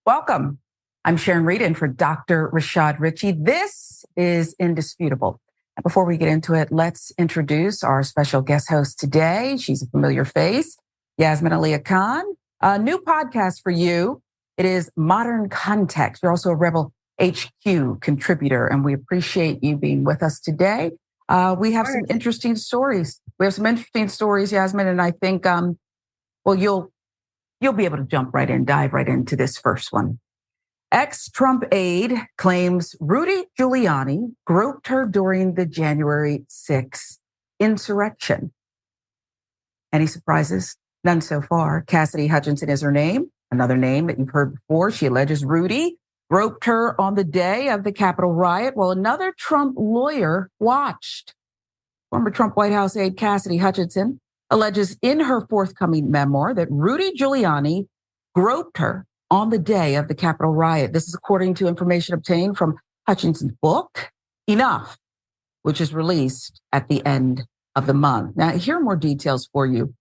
Welcome. I'm Sharon in for Dr. Rashad Ritchie. This is Indisputable. And before we get into it, let's introduce our special guest host today. She's a familiar face, Yasmin Aliya Khan. A new podcast for you. It is Modern Context. You're also a Rebel HQ contributor, and we appreciate you being with us today. We have some interesting stories. Yasmin, and I think, you'll be able to jump right in, dive right into this first one. Ex-Trump aide claims Rudy Giuliani groped her during the January 6th insurrection. Any surprises? None so far. Cassidy Hutchinson is her name, another name that you've heard before. She alleges Rudy groped her on the day of the Capitol riot while another Trump lawyer watched. Former Trump White House aide Cassidy Hutchinson alleges in her forthcoming memoir that Rudy Giuliani groped her on the day of the Capitol riot. This is according to information obtained from Hutchinson's book, Enough, which is released at the end of the month. Now, here are more details for you,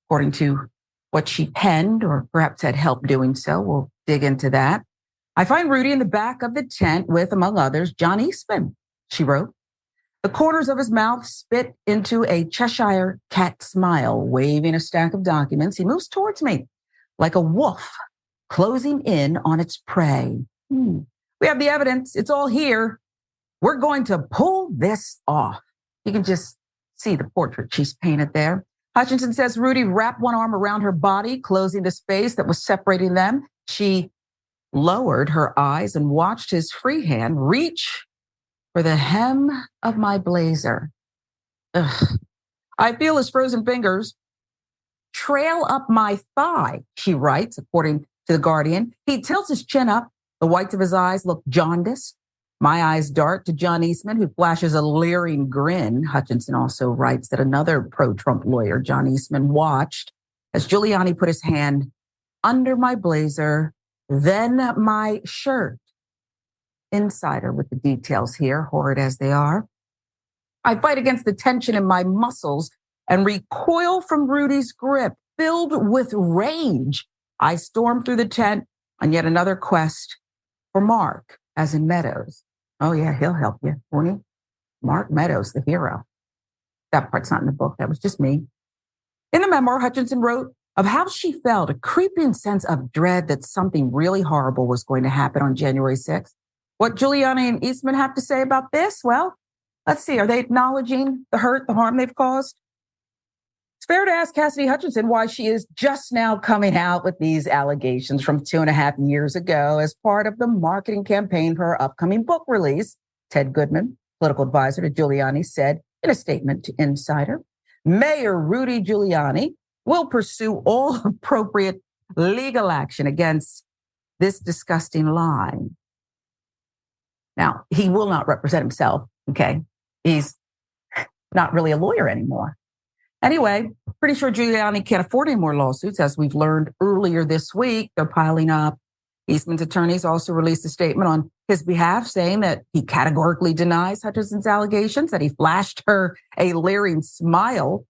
according to what she penned or perhaps had help doing so. We'll dig into that. I find Rudy in the back of the tent with, among others, John Eastman, she wrote. The corners of his mouth spit into a Cheshire cat smile, waving a stack of documents. He moves towards me like a wolf closing in on its prey. We have the evidence. It's all here. We're going to pull this off. You can just see the portrait she's painted there. Hutchinson says Rudy wrapped one arm around her body, closing the space that was separating them. She lowered her eyes and watched his free hand reach for the hem of my blazer. Ugh. I feel his frozen fingers trail up my thigh, she writes, according to The Guardian. He tilts his chin up. The whites of his eyes look jaundiced. My eyes dart to John Eastman, who flashes a leering grin. Hutchinson also writes that another pro-Trump lawyer, John Eastman, watched as Giuliani put his hand under my blazer, then my shirt. Insider with the details here, horrid as they are. I fight against the tension in my muscles and recoil from Rudy's grip. Filled with rage, I storm through the tent on yet another quest for Mark, as in Meadows. Oh yeah, he'll help you, won't he? Mark Meadows, the hero. That part's not in the book. That was just me. In the memoir, Hutchinson wrote of how she felt a creeping sense of dread that something really horrible was going to happen on January 6th. What Giuliani and Eastman have to say about this? Well, let's see. Are they acknowledging the hurt, the harm they've caused? It's fair to ask Cassidy Hutchinson why she is just now coming out with these allegations from 2.5 years ago as part of the marketing campaign for her upcoming book release. Ted Goodman, political advisor to Giuliani, said in a statement to Insider, Mayor Rudy Giuliani will pursue all appropriate legal action against this disgusting lie. Now, he will not represent himself, okay? He's not really a lawyer anymore. Anyway, pretty sure Giuliani can't afford any more lawsuits, as we've learned earlier this week. They're piling up. Eastman's attorneys also released a statement on his behalf saying that he categorically denies Hutchinson's allegations, that he flashed her a leering smile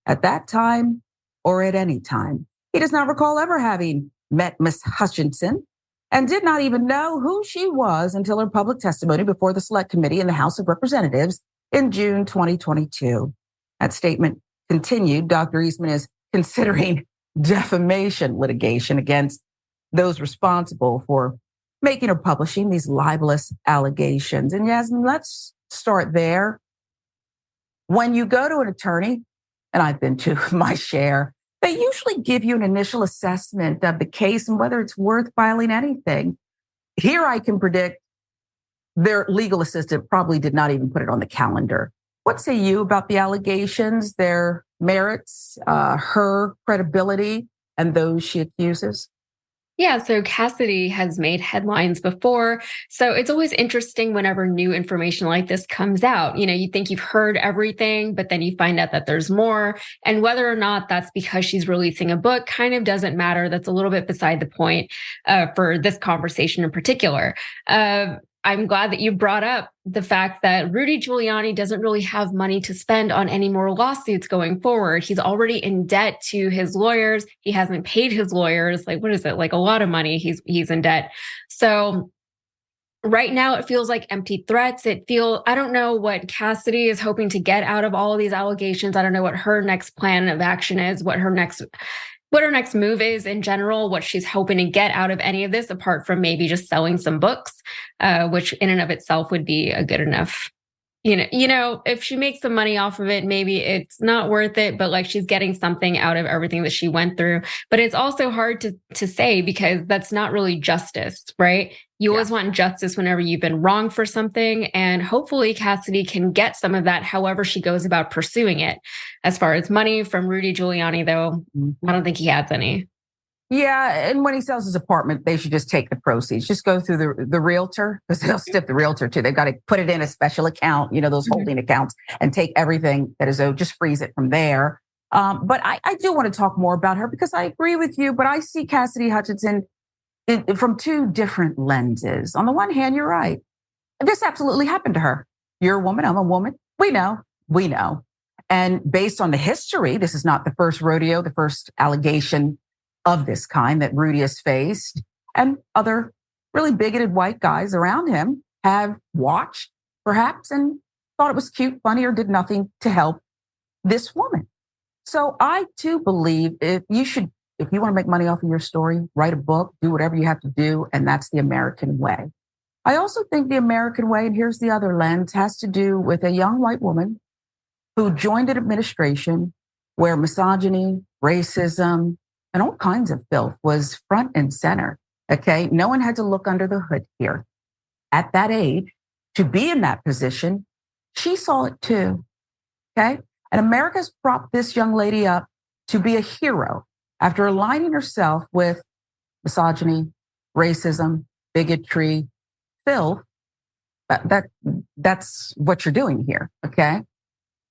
at that time or at any time. He does not recall ever having met Miss Hutchinson, and did not even know who she was until her public testimony before the Select Committee in the House of Representatives in June 2022. That statement continued. Dr. Eastman is considering defamation litigation against those responsible for making or publishing these libelous allegations. And Yasmin, let's start there. When you go to an attorney, and I've been to my share, they usually give you an initial assessment of the case and whether it's worth filing anything. Here I can predict their legal assistant probably did not even put it on the calendar. What say you about the allegations, their merits, her credibility, and those she accuses? Yeah, so Cassidy has made headlines before. So it's always interesting whenever new information like this comes out. You know, you think you've heard everything, but then you find out that there's more. And whether or not that's because she's releasing a book kind of doesn't matter. That's a little bit beside the point for this conversation in particular. I'm glad that you brought up the fact that Rudy Giuliani doesn't really have money to spend on any more lawsuits going forward. He's already in debt to his lawyers. He hasn't paid his lawyers. Like, what is it? Like a lot of money he's in debt. So right now it feels like empty threats. I don't know what Cassidy is hoping to get out of all of these allegations. I don't know what her next plan of action is, what her next move is in general, what she's hoping to get out of any of this, apart from maybe just selling some books, which in and of itself would be a good enough. If she makes some money off of it, maybe it's not worth it, but like she's getting something out of everything that she went through. But it's also hard to say because that's not really justice, right? You always want justice whenever you've been wrong for something. And hopefully Cassidy can get some of that, however she goes about pursuing it. As far as money from Rudy Giuliani, though, I don't think he has any. Yeah, and when he sells his apartment, they should just take the proceeds. Just go through the realtor, because they'll stiff the realtor too. They've got to put it in a special account, those holding accounts, and take everything that is owed, just freeze it from there. But I do want to talk more about her because I agree with you, but I see Cassidy Hutchinson from two different lenses. On the one hand, you're right. This absolutely happened to her. You're a woman, I'm a woman. We know. And based on the history, this is not the first rodeo, the first allegation of this kind that Rudy has faced, and other really bigoted white guys around him have watched, perhaps, and thought it was cute, funny, or did nothing to help this woman. So I too believe if you want to make money off of your story, write a book, do whatever you have to do, and that's the American way. I also think the American way, and here's the other lens, has to do with a young white woman who joined an administration where misogyny, racism, and all kinds of filth was front and center. Okay. No one had to look under the hood here. At that age, to be in that position, she saw it too. Okay. And America's propped this young lady up to be a hero after aligning herself with misogyny, racism, bigotry, filth. That's what you're doing here. Okay.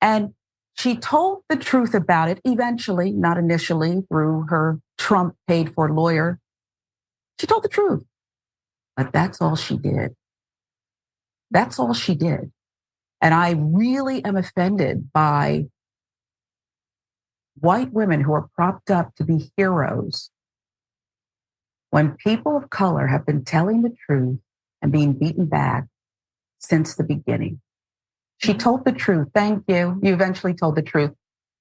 And she told the truth about it eventually, not initially through her Trump paid for lawyer. She told the truth, but that's all she did. That's all she did. And I really am offended by white women who are propped up to be heroes when people of color have been telling the truth and being beaten back since the beginning. She told the truth. Thank you. You eventually told the truth.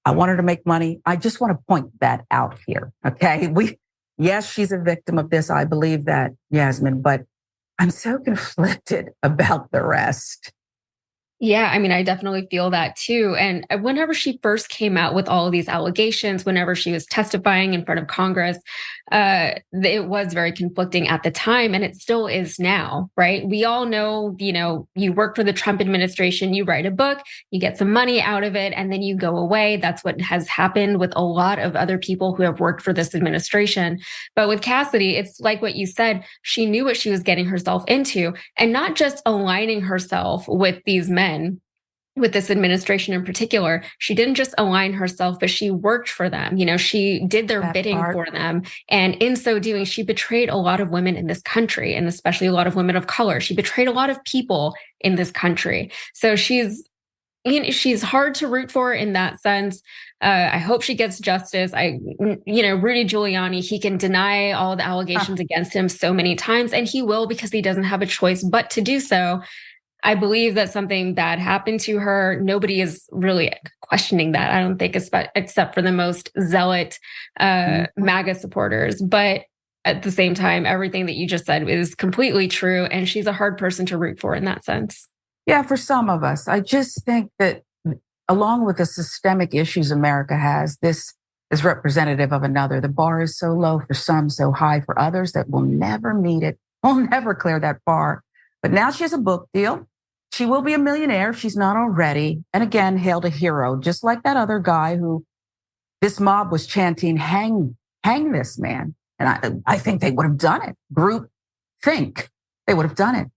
I want her to make money. I just want to point that out here. Okay. Yes, she's a victim of this. I believe that, Yasmin, but I'm so conflicted about the rest. Yeah, I mean, I definitely feel that too. And whenever she first came out with all of these allegations, whenever she was testifying in front of Congress, it was very conflicting at the time, and it still is now, right? We all know, you work for the Trump administration, you write a book, you get some money out of it, and then you go away. That's what has happened with a lot of other people who have worked for this administration. But with Cassidy, it's like what you said, she knew what she was getting herself into, and not just aligning herself with these men, with this administration in particular. She didn't just align herself, but she worked for them. She did their bidding for them. And in so doing, she betrayed a lot of women in this country, and especially a lot of women of color. She betrayed a lot of people in this country. So she's hard to root for in that sense. I hope she gets justice. Rudy Giuliani, he can deny all the allegations against him so many times, and he will, because he doesn't have a choice but to do so. I believe that something bad happened to her. Nobody is really questioning that, I don't think, except for the most zealot MAGA supporters. But at the same time, everything that you just said is completely true. And she's a hard person to root for in that sense. Yeah, for some of us. I just think that along with the systemic issues America has, this is representative of another. The bar is so low for some, so high for others that will never meet it. We'll never clear that bar. But now she has a book deal. She will be a millionaire if she's not already. And again, hailed a hero, just like that other guy who this mob was chanting, hang this man. And I think they would have done it. Group think they would have done it.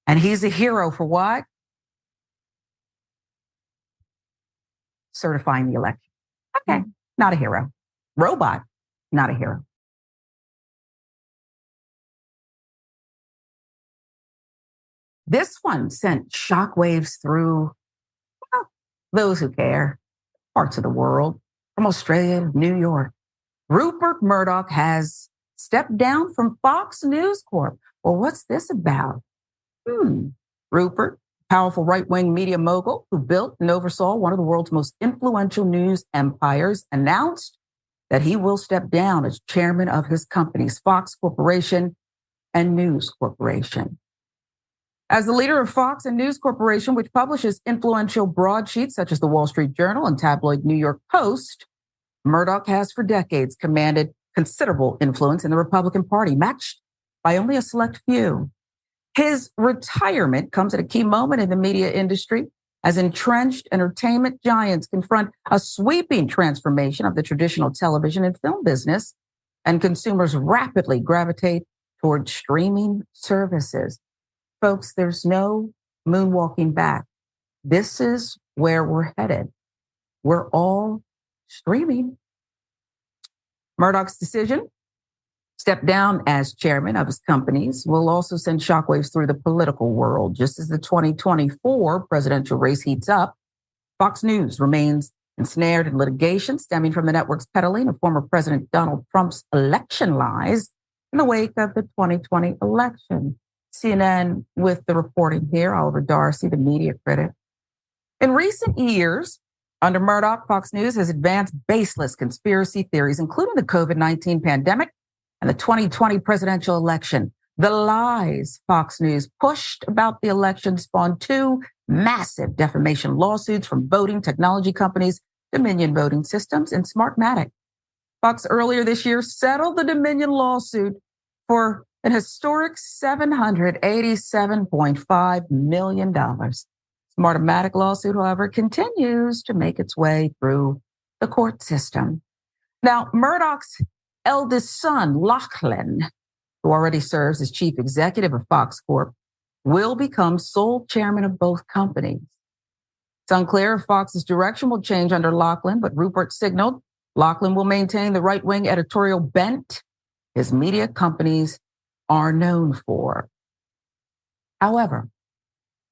And he's a hero for what? Certifying the election. Okay, not a hero. Robot, not a hero. This one sent shockwaves through those who care, parts of the world, from Australia to New York. Rupert Murdoch has stepped down from Fox News Corp. Well, what's this about? Rupert, powerful right-wing media mogul who built and oversaw one of the world's most influential news empires, announced that he will step down as chairman of his companies, Fox Corporation and News Corporation. As the leader of Fox and News Corporation, which publishes influential broadsheets such as the Wall Street Journal and tabloid New York Post, Murdoch has for decades commanded considerable influence in the Republican Party, matched by only a select few. His retirement comes at a key moment in the media industry as entrenched entertainment giants confront a sweeping transformation of the traditional television and film business, and consumers rapidly gravitate toward streaming services. Folks, there's no moonwalking back. This is where we're headed. We're all streaming. Murdoch's decision, step down as chairman of his companies, will also send shockwaves through the political world. Just as the 2024 presidential race heats up, Fox News remains ensnared in litigation stemming from the network's peddling of former President Donald Trump's election lies in the wake of the 2020 election. CNN with the reporting here, Oliver Darcy, the media critic. In recent years, under Murdoch, Fox News has advanced baseless conspiracy theories, including the COVID-19 pandemic and the 2020 presidential election. The lies Fox News pushed about the election spawned two massive defamation lawsuits from voting technology companies, Dominion Voting Systems and Smartmatic. Fox earlier this year settled the Dominion lawsuit for an historic $787.5 million. Smartmatic lawsuit, however, continues to make its way through the court system. Now, Murdoch's eldest son, Lachlan, who already serves as chief executive of Fox Corp, will become sole chairman of both companies. It's unclear if Fox's direction will change under Lachlan, but Rupert signaled Lachlan will maintain the right-wing editorial bent his media companies are known for. However,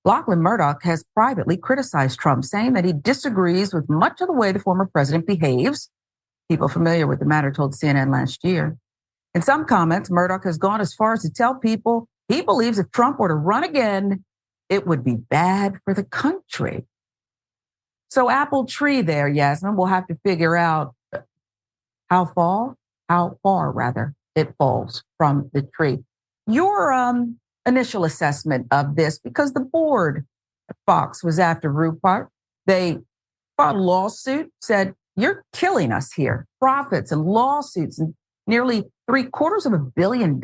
Lachlan Murdoch has privately criticized Trump, saying that he disagrees with much of the way the former president behaves. People familiar with the matter told CNN last year. In some comments, Murdoch has gone as far as to tell people he believes if Trump were to run again, it would be bad for the country. So apple tree there, Yasmin, we'll have to figure out how far it falls from the tree. Your initial assessment of this, because the board at Fox was after Rupert. They filed a lawsuit, said, you're killing us here. Profits and lawsuits and nearly $750 million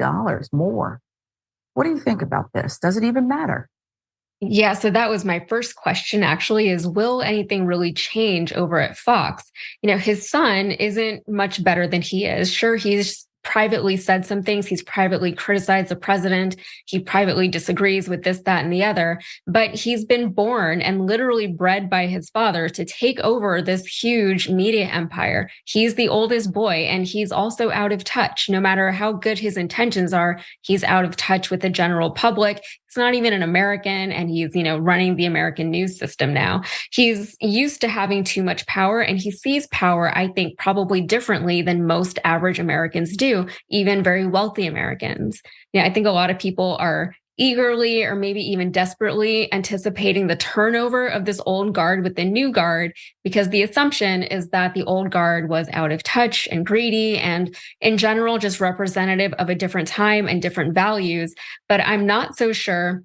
more. What do you think about this? Does it even matter? Yeah, so that was my first question actually, is will anything really change over at Fox? You know, his son isn't much better than he is. Sure, he's privately said some things. He's privately criticized the president. He privately disagrees with this, that, and the other. But he's been born and literally bred by his father to take over this huge media empire. He's the oldest boy, and he's also out of touch. No matter how good his intentions are, he's out of touch with the general public. He's not even an American, and he's, running the American news system now. He's used to having too much power, and he sees power, I think, probably differently than most average Americans do, even very wealthy Americans. Yeah, I think a lot of people are eagerly or maybe even desperately anticipating the turnover of this old guard with the new guard, because the assumption is that the old guard was out of touch and greedy and in general just representative of a different time and different values. But I'm not so sure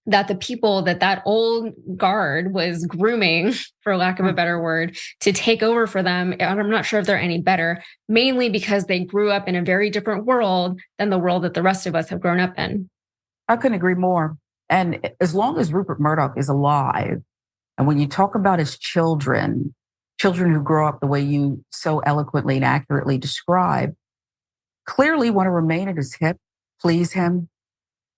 that the people that old guard was grooming, for lack of a better word, to take over for them, I'm not sure if they're any better, mainly because they grew up in a very different world than the world that the rest of us have grown up in. I couldn't agree more. And as long as Rupert Murdoch is alive, and when you talk about his children who grow up the way you so eloquently and accurately describe, clearly want to remain at his hip, please him,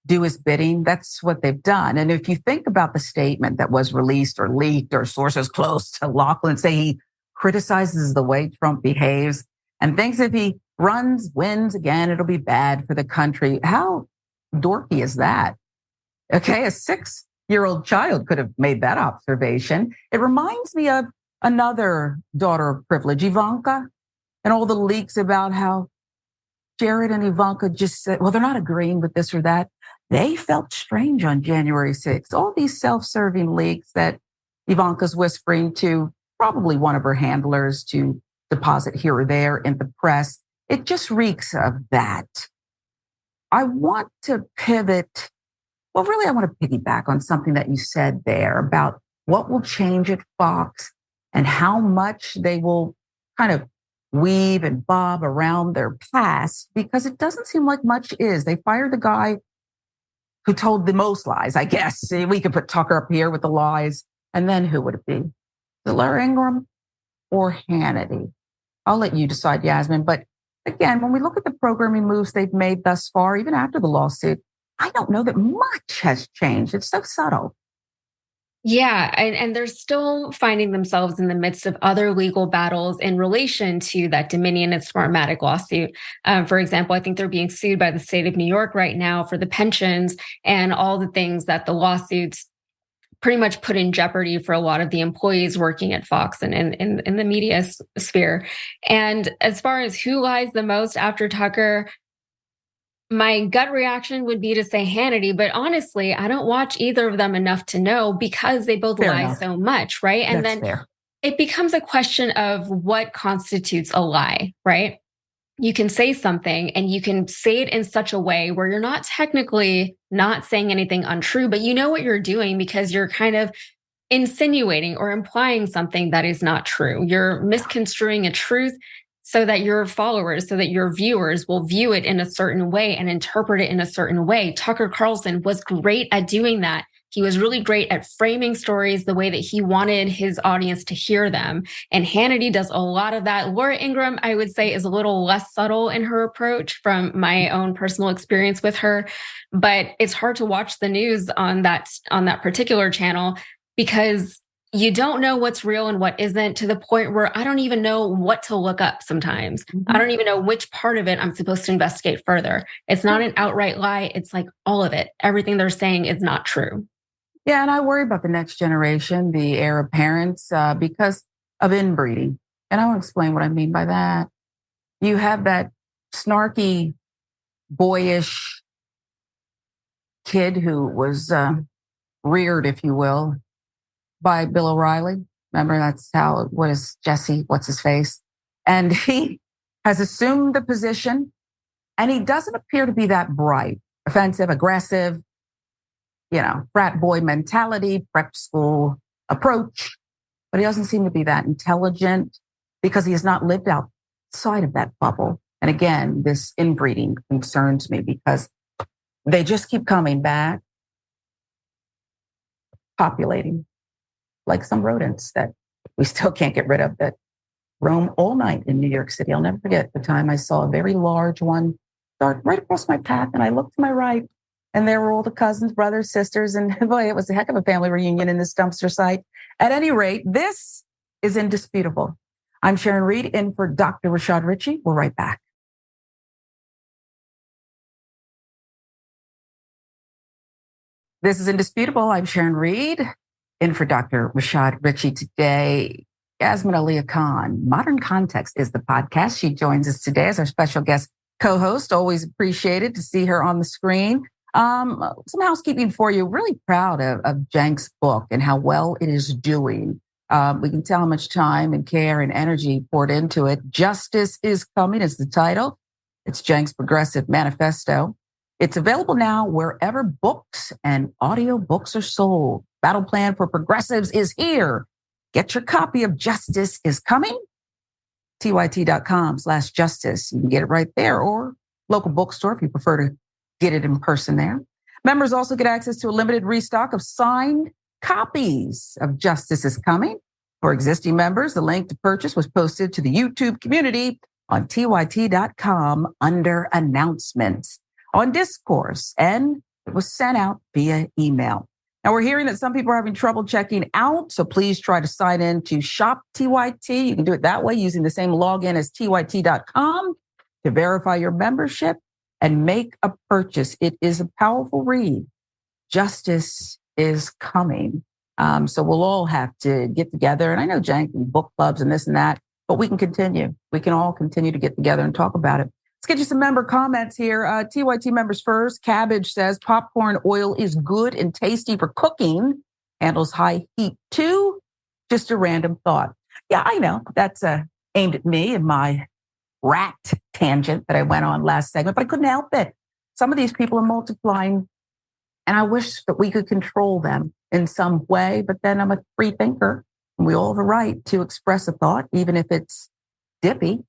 do his bidding. That's what they've done. And if you think about the statement that was released or leaked or sources close to Lachlan say he criticizes the way Trump behaves and thinks if he wins again, it'll be bad for the country. How dorky is that? Okay, a 6-year-old child could have made that observation. It reminds me of another daughter of privilege, Ivanka, and all the leaks about how Jared and Ivanka just said, well, they're not agreeing with this or that. They felt strange on January 6th. All these self-serving leaks that Ivanka's whispering to probably one of her handlers to deposit here or there in the press. It just reeks of that. I want to pivot. Well, really, I want to piggyback on something that you said there about what will change at Fox and how much they will kind of weave and bob around their past, because it doesn't seem like much is. They fired the guy who told the most lies, I guess. We could put Tucker up here with the lies. And then who would it be? Larry Ingram or Hannity? I'll let you decide, Yasmin. But again, when we look at the programming moves they've made thus far, even after the lawsuit, I don't know that much has changed. It's so subtle. Yeah, and they're still finding themselves in the midst of other legal battles in relation to that Dominion and Smartmatic lawsuit. For example, I think they're being sued by the state of New York right now for the pensions and all the things that the lawsuits pretty much put in jeopardy for a lot of the employees working at Fox and in the media sphere. And as far as who lies the most after Tucker, my gut reaction would be to say Hannity, but honestly, I don't watch either of them enough to know because they both lie so much, right? And That's then fair. It becomes a question of what constitutes a lie, right? You can say something and you can say it in such a way where you're not technically not saying anything untrue, but you know what you're doing because you're kind of insinuating or implying something that is not true. You're misconstruing a truth so that your followers, so that your viewers will view it in a certain way and interpret it in a certain way. Tucker Carlson was great at doing that. He was really great at framing stories the way that he wanted his audience to hear them. And Hannity does a lot of that. Laura Ingraham, I would say, is a little less subtle in her approach from my own personal experience with her. But it's hard to watch the news on that particular channel because you don't know what's real and what isn't, to the point where I don't even know what to look up sometimes. Mm-hmm. I don't even know which part of it I'm supposed to investigate further. It's not an outright lie. It's like all of it. Everything they're saying is not true. Yeah, and I worry about the next generation, the heir apparents, because of inbreeding. And I want to explain what I mean by that. You have that snarky, boyish kid who was reared, if you will, by Bill O'Reilly. Remember, that's how, what is Jesse, what's his face? And he has assumed the position, and he doesn't appear to be that bright, offensive, aggressive, frat boy mentality, prep school approach. But he doesn't seem to be that intelligent because he has not lived outside of that bubble. And again, this inbreeding concerns me because they just keep coming back, populating like some rodents that we still can't get rid of that roam all night in New York City. I'll never forget the time I saw a very large one start right across my path, and I looked to my right, and there were all the cousins, brothers, sisters, and boy, it was a heck of a family reunion in this dumpster site. At any rate, this is Indisputable. I'm Sharon Reed, in for Dr. Rashad Ritchie. We're right back. This is Indisputable. I'm Sharon Reed, in for Dr. Rashad Ritchie today. Yasmin Aliya Khan, Modern Context is the podcast. She joins us today as our special guest co-host. Always appreciated to see her on the screen. Some housekeeping for you. Really proud of Cenk's book and how well it is doing. We can tell how much time and care and energy poured into it. Justice is Coming is the title. It's Cenk's progressive manifesto. It's available now wherever books and audio books are sold. Battle Plan for Progressives is here. Get your copy of Justice is Coming. tyt.com/justice. You can get it right there, or local bookstore if you prefer to get it in person there. Members also get access to a limited restock of signed copies of Justice is Coming. For existing members, the link to purchase was posted to the YouTube community on tyt.com under announcements on Discourse, and it was sent out via email. Now, we're hearing that some people are having trouble checking out, so please try to sign in to Shop TYT. You can do it that way using the same login as tyt.com to verify your membership and make a purchase. It is a powerful read. justice is coming. So we'll all have to get together. And I know jank and book clubs and this and that, but we can continue. We can all continue to get together and talk about it. Let's get you some member comments here. TYT members first. Cabbage says popcorn oil is good and tasty for cooking. Handles high heat too. Just a random thought. Yeah, I know. That's aimed at me and my rat tangent that I went on last segment, but I couldn't help it. Some of these people are multiplying, and I wish that we could control them in some way, but then I'm a free thinker, and we all have a right to express a thought, even if it's dippy.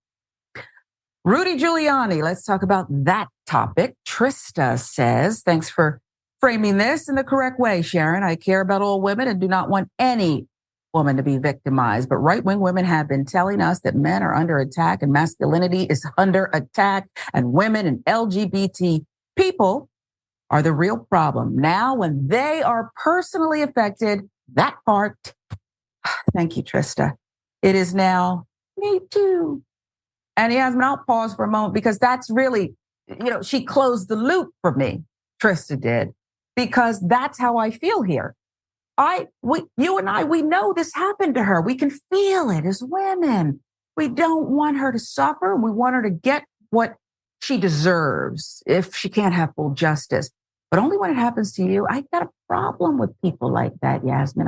Rudy Giuliani, let's talk about that topic. Trista says, thanks for framing this in the correct way, Sharon. I care about all women and do not want any woman to be victimized. But right-wing women have been telling us that men are under attack and masculinity is under attack, and women and LGBT people are the real problem. Now, when they are personally affected, that part, thank you, Trista, it is now me too. And Yasmin, I'll pause for a moment because that's really, she closed the loop for me. Trista did, because that's how I feel here. You and I, we know this happened to her. We can feel it as women. We don't want her to suffer. We want her to get what she deserves if she can't have full justice. But only when it happens to you. I got a problem with people like that, Yasmin.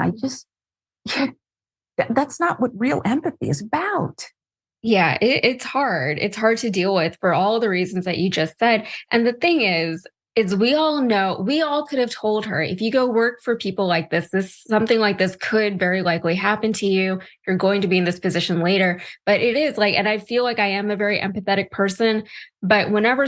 That's not what real empathy is about. Yeah, it's hard. It's hard to deal with for all the reasons that you just said. And the thing is we all know, we all could have told her, if you go work for people like this, something like this could very likely happen to you. You're going to be in this position later. But it is and I feel like I am a very empathetic person, but whenever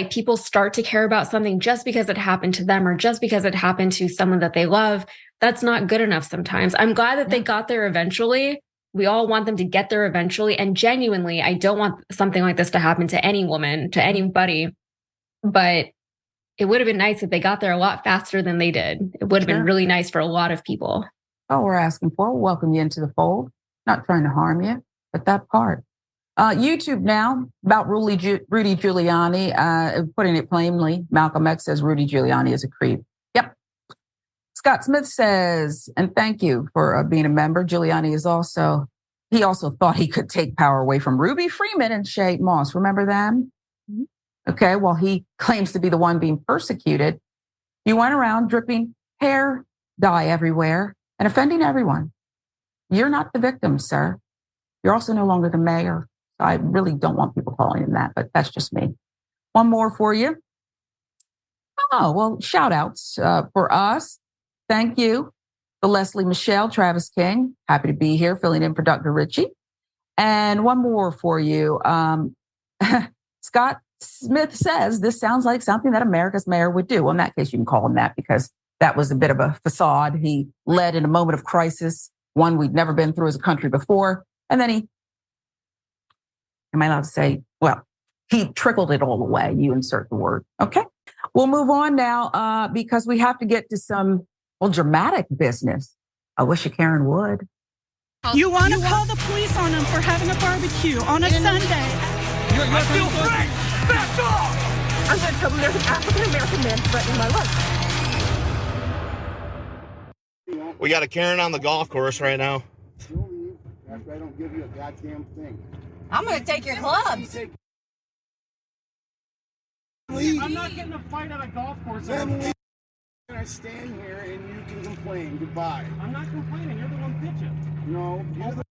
people start to care about something just because it happened to them or just because it happened to someone that they love, that's not good enough sometimes. I'm glad that they got there eventually. We all want them to get there eventually. And genuinely, I don't want something like this to happen to any woman, to anybody. But it would have been nice if they got there a lot faster than they did. It would have been really nice for a lot of people. All we're asking for, we'll welcome you into the fold. Not trying to harm you, but that part. YouTube now, about Rudy Giuliani, putting it plainly, Malcolm X says Rudy Giuliani is a creep. Yep. Scott Smith says, and thank you for being a member. Giuliani he also thought he could take power away from Ruby Freeman and Shay Moss. Remember them? Mm-hmm. Okay, well, he claims to be the one being persecuted. You went around dripping hair dye everywhere and offending everyone. You're not the victim, sir. You're also no longer the mayor. I really don't want people calling him that, but that's just me. One more for you. Oh, well, shout outs for us. Thank you to Leslie Michelle, Travis King. Happy to be here, filling in for Dr. Ritchie. And one more for you. Scott Smith says this sounds like something that America's mayor would do. Well, in that case, you can call him that because that was a bit of a facade. He led in a moment of crisis, one we'd never been through as a country before. And then am I allowed to say, well, he trickled it all away. You insert the word. Okay. We'll move on now because we have to get to some, dramatic business. I wish a Karen would. You want to call the police on him for having a barbecue on a Sunday. I feel free! Back off! I'm going to tell them there's an African-American man threatening my life. We got a Karen on the golf course right now. You'll leave after I don't give you a goddamn thing. I'm going to take your clubs. Leave. I'm not getting a fight at a golf course. Then leave. I stand here and you can complain. Goodbye. I'm not complaining. You're the one bitching. No, you're the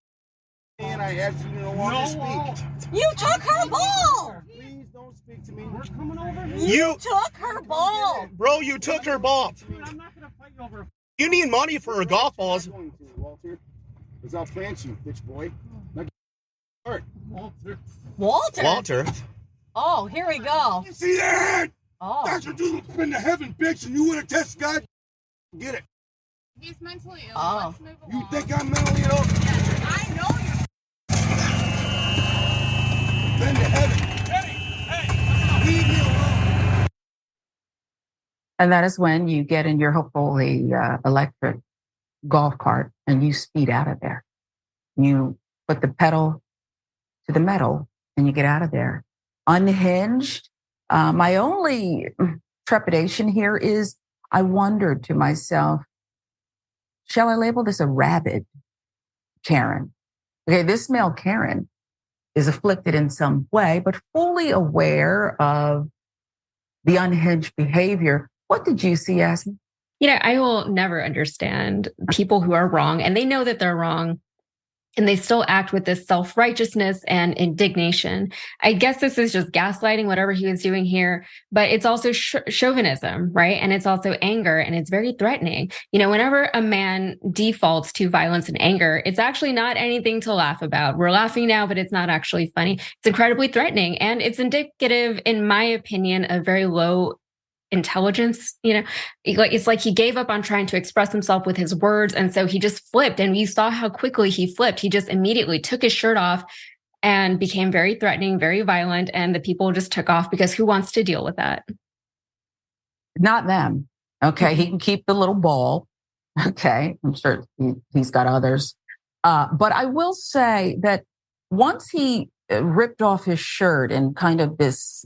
and I asked you to no longer speak. You took her ball. Please don't speak to me. We're coming over here. You took her ball. Bro, you took her ball. Dude, I'm not going to fight you over. You need money for her golf balls. I'm going to, Walter. Because I'll plant you, bitch boy. Now get hurt. Walter? Oh, here we go. You see that? Oh. That's what you've been to heaven, bitch, and you want to test God? Get it. He's mentally ill. Oh. Let's move You along. think I'm mentally ill? Yes, I know you're. Been to heaven. Leave me alone. And that is when you get in your hopefully electric golf cart and you speed out of there. You put the pedal to the metal and you get out of there. Unhinged. My only trepidation here is I wondered to myself, shall I label this a rabid Karen? Okay, this male Karen is afflicted in some way, but fully aware of the unhinged behavior. What did you see, Yasmin? I will never understand people who are wrong and they know that they're wrong and they still act with this self-righteousness and indignation. I guess this is just gaslighting, whatever he was doing here, but it's also chauvinism, right? And it's also anger, and it's very threatening. Whenever a man defaults to violence and anger, it's actually not anything to laugh about. We're laughing now, but it's not actually funny. It's incredibly threatening, and it's indicative, in my opinion, of very low intelligence. It's like he gave up on trying to express himself with his words, and so he just flipped, and we saw how quickly he flipped. He just immediately took his shirt off and became very threatening, very violent, and the people just took off, because who wants to deal with that? Not them. Okay, he can keep the little ball. Okay, I'm sure he's got others. But I will say that once he ripped off his shirt in kind of this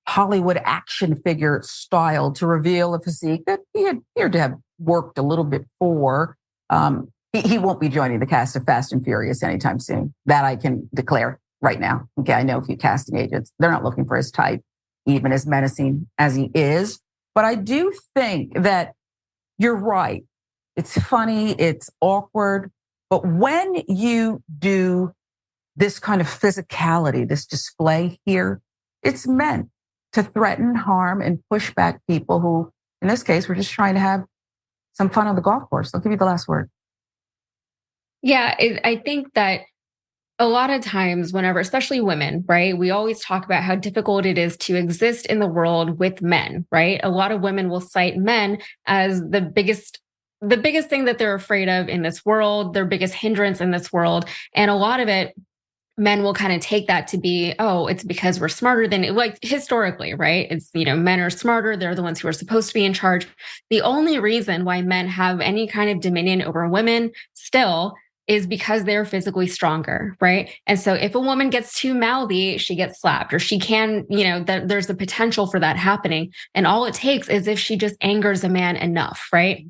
Hollywood action figure style to reveal a physique that he had appeared to have worked a little bit for. He won't be joining the cast of Fast and Furious anytime soon. That I can declare right now. Okay, I know a few casting agents. They're not looking for his type, even as menacing as he is. But I do think that you're right. It's funny, it's awkward. But when you do this kind of physicality, this display here, it's meant to threaten, harm, and push back people who, in this case, were just trying to have some fun on the golf course. I'll give you the last word. Yeah, I think that a lot of times, whenever, especially women, right, we always talk about how difficult it is to exist in the world with men, right? A lot of women will cite men as the biggest thing that they're afraid of in this world, their biggest hindrance in this world. And a lot of it, men will kind of take that to be, oh, it's because we're smarter than, like, historically, right? It's, men are smarter. They're the ones who are supposed to be in charge. The only reason why men have any kind of dominion over women still is because they're physically stronger, right? And so if a woman gets too mouthy, she gets slapped, or she can, there's the potential for that happening. And all it takes is if she just angers a man enough, right?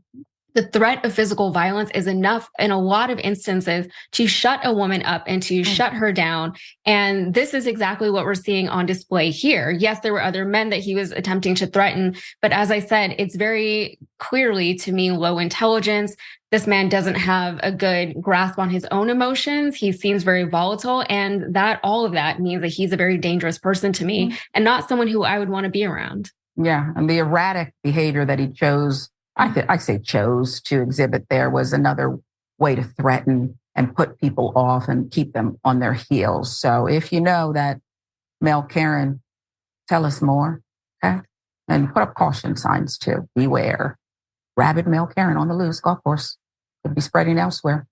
The threat of physical violence is enough in a lot of instances to shut a woman up and to shut her down. And this is exactly what we're seeing on display here. Yes, there were other men that he was attempting to threaten, but as I said, it's very clearly, to me, low intelligence. This man doesn't have a good grasp on his own emotions. He seems very volatile, and all of that means that he's a very dangerous person to me, and not someone who I would want to be around. Yeah, and the erratic behavior that he chose, I say chose to exhibit there, was another way to threaten and put people off and keep them on their heels. So if you know that male Karen, tell us more, okay? And put up caution signs too. Beware. Rabid male Karen on the loose golf course. Could be spreading elsewhere.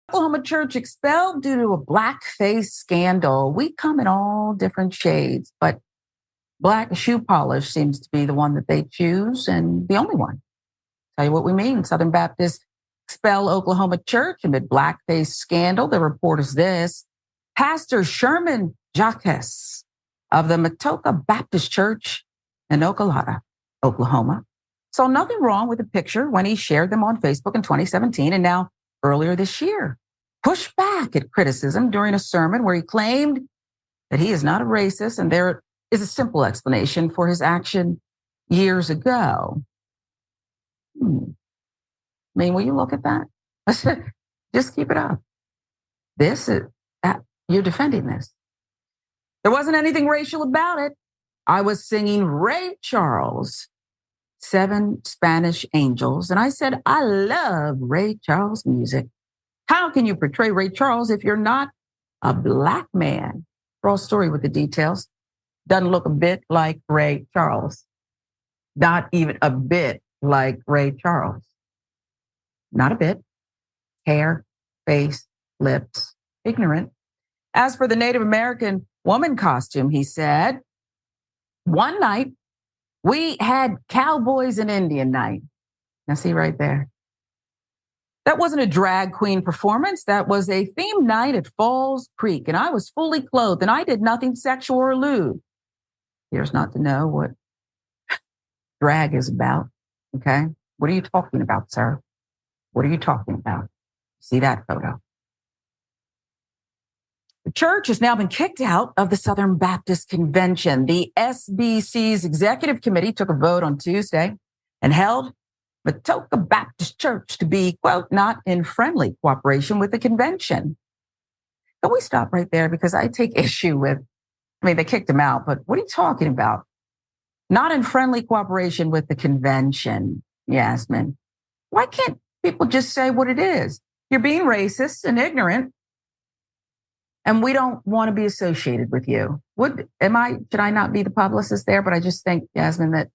Oklahoma church expelled due to a blackface scandal. We come in all different shades, but black shoe polish seems to be the one that they choose, and the only one. Tell you what we mean. Southern Baptists expel Oklahoma church amid blackface scandal. The report is this. Pastor Sherman Jacques of the Matoka Baptist Church in Ocala, Oklahoma, saw nothing wrong with the picture when he shared them on Facebook in 2017, and now earlier this year pushed back at criticism during a sermon where he claimed that he is not a racist, and there is a simple explanation for his action years ago. I mean, will you look at that? Just keep it up. You're defending this. There wasn't anything racial about it. I was singing Ray Charles, 7 Spanish Angels, and I said, I love Ray Charles music. How can you portray Ray Charles if you're not a black man? Raw story with the details. Doesn't look a bit like Ray Charles. Not even a bit like Ray Charles. Not a bit. Hair, face, lips, ignorant. As for the Native American woman costume, he said, one night we had cowboys and Indian night. Now see right there. That wasn't a drag queen performance. That was a theme night at Falls Creek, and I was fully clothed, and I did nothing sexual or lewd. Here's not to know what drag is about, okay? What are you talking about, sir? What are you talking about? See that photo? The church has now been kicked out of the Southern Baptist Convention. The SBC's executive committee took a vote on Tuesday and held Matoka Baptist Church to be, quote, not in friendly cooperation with the convention. Can we stop right there? Because I take issue with, they kicked him out, but what are you talking about? Not in friendly cooperation with the convention, Yasmin. Why can't people just say what it is? You're being racist and ignorant, and we don't want to be associated with you. Should I not be the publicist there? But I just think, Yasmin, what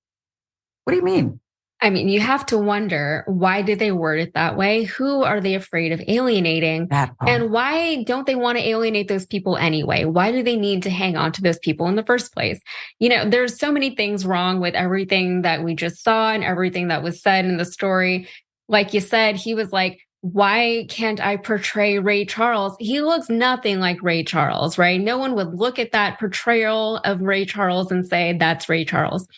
do you mean? I mean, you have to wonder, why did they word it that way? Who are they afraid of alienating? And why don't they want to alienate those people anyway? Why do they need to hang on to those people in the first place? There's so many things wrong with everything that we just saw and everything that was said in the story. Like you said, he was like, why can't I portray Ray Charles? He looks nothing like Ray Charles, right? No one would look at that portrayal of Ray Charles and say, that's Ray Charles.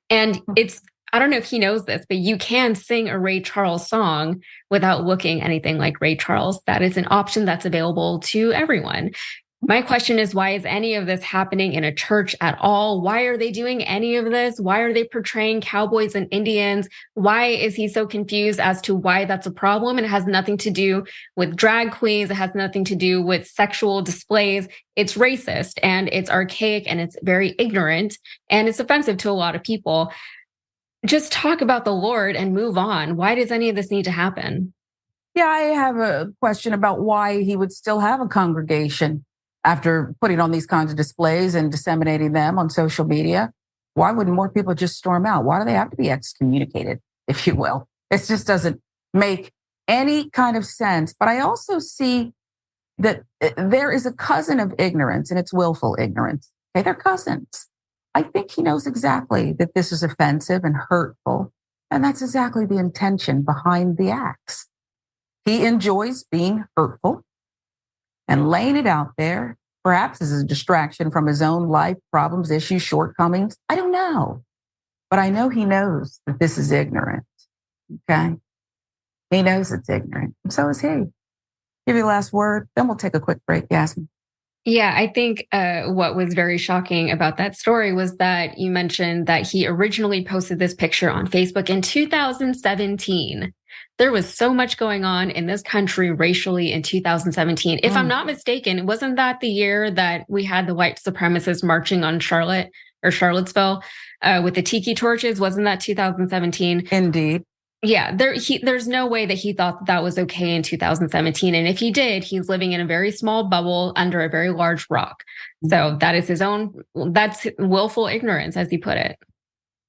And I don't know if he knows this, but you can sing a Ray Charles song without looking anything like Ray Charles. That is an option that's available to everyone. My question is, why is any of this happening in a church at all? Why are they doing any of this? Why are they portraying cowboys and Indians? Why is he so confused as to why that's a problem? It has nothing to do with drag queens. It has nothing to do with sexual displays. It's racist and it's archaic and it's very ignorant and it's offensive to a lot of people. Just talk about the Lord and move on. Why does any of this need to happen? Yeah, I have a question about why he would still have a congregation after putting on these kinds of displays and disseminating them on social media. Why wouldn't more people just storm out? Why do they have to be excommunicated, if you will? It just doesn't make any kind of sense. But I also see that there is a cousin of ignorance, and it's willful ignorance. Okay, they're cousins. I think he knows exactly that this is offensive and hurtful, and that's exactly the intention behind the acts. He enjoys being hurtful and laying it out there, perhaps as a distraction from his own life problems, issues, shortcomings. I don't know, but I know he knows that this is ignorant, okay? He knows it's ignorant, and so is he. Give you the last word, then we'll take a quick break, Yasmin. Yeah, I think what was very shocking about that story was that you mentioned that he originally posted this picture on Facebook in 2017. There was so much going on in this country racially in 2017. If I'm not mistaken, wasn't that the year that we had the white supremacists marching on Charlottesville with the tiki torches? Wasn't that 2017? Indeed. Yeah, there's no way that he thought that was okay in 2017. And if he did, he's living in a very small bubble under a very large rock. So that is that's willful ignorance, as he put it.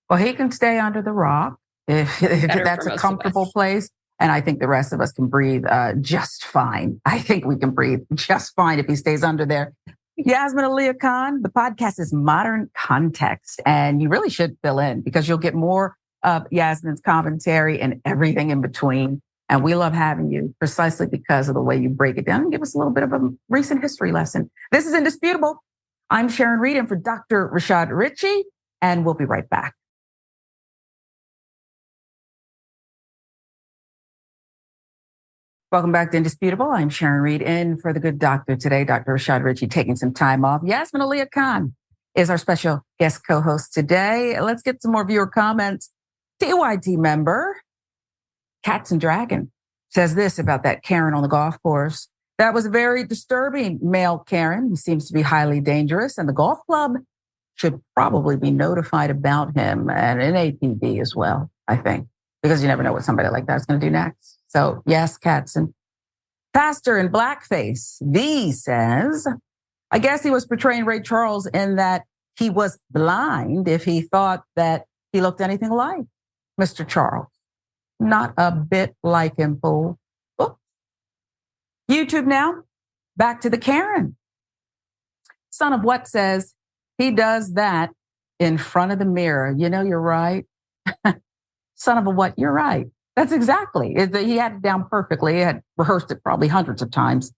Well, he can stay under the rock if that's a comfortable place. And I think the rest of us can breathe just fine. I think we can breathe just fine if he stays under there. Yasmin Aliya Khan, the podcast is Modern Context, and you really should fill in because you'll get more of Yasmin's commentary and everything in between. And we love having you precisely because of the way you break it down and give us a little bit of a recent history lesson. This is Indisputable. I'm Sharon Reed, and for Dr. Rashad Ritchie, and we'll be right back. Welcome back to Indisputable. I'm Sharon Reed, in for the good doctor today, Dr. Rashad Ritchie, taking some time off. Yasmin Aliya Khan is our special guest co-host today. Let's get some more viewer comments. TYT member, Cats and Dragon, says this about that Karen on the golf course. That was a very disturbing male Karen. He seems to be highly dangerous, and the golf club should probably be notified about him, and an APB as well, I think, because you never know what somebody like that is going to do next. So yes, Cats. And Pastor in Blackface, V says, I guess he was portraying Ray Charles in that he was blind if he thought that he looked anything like Mr. Charles. Not a bit like him, fool. Oops. YouTube now, back to the Karen. Son of What says, he does that in front of the mirror. You know, you're right. Son of a what, you're right. That's exactly. He had it down perfectly. He had rehearsed it probably hundreds of times.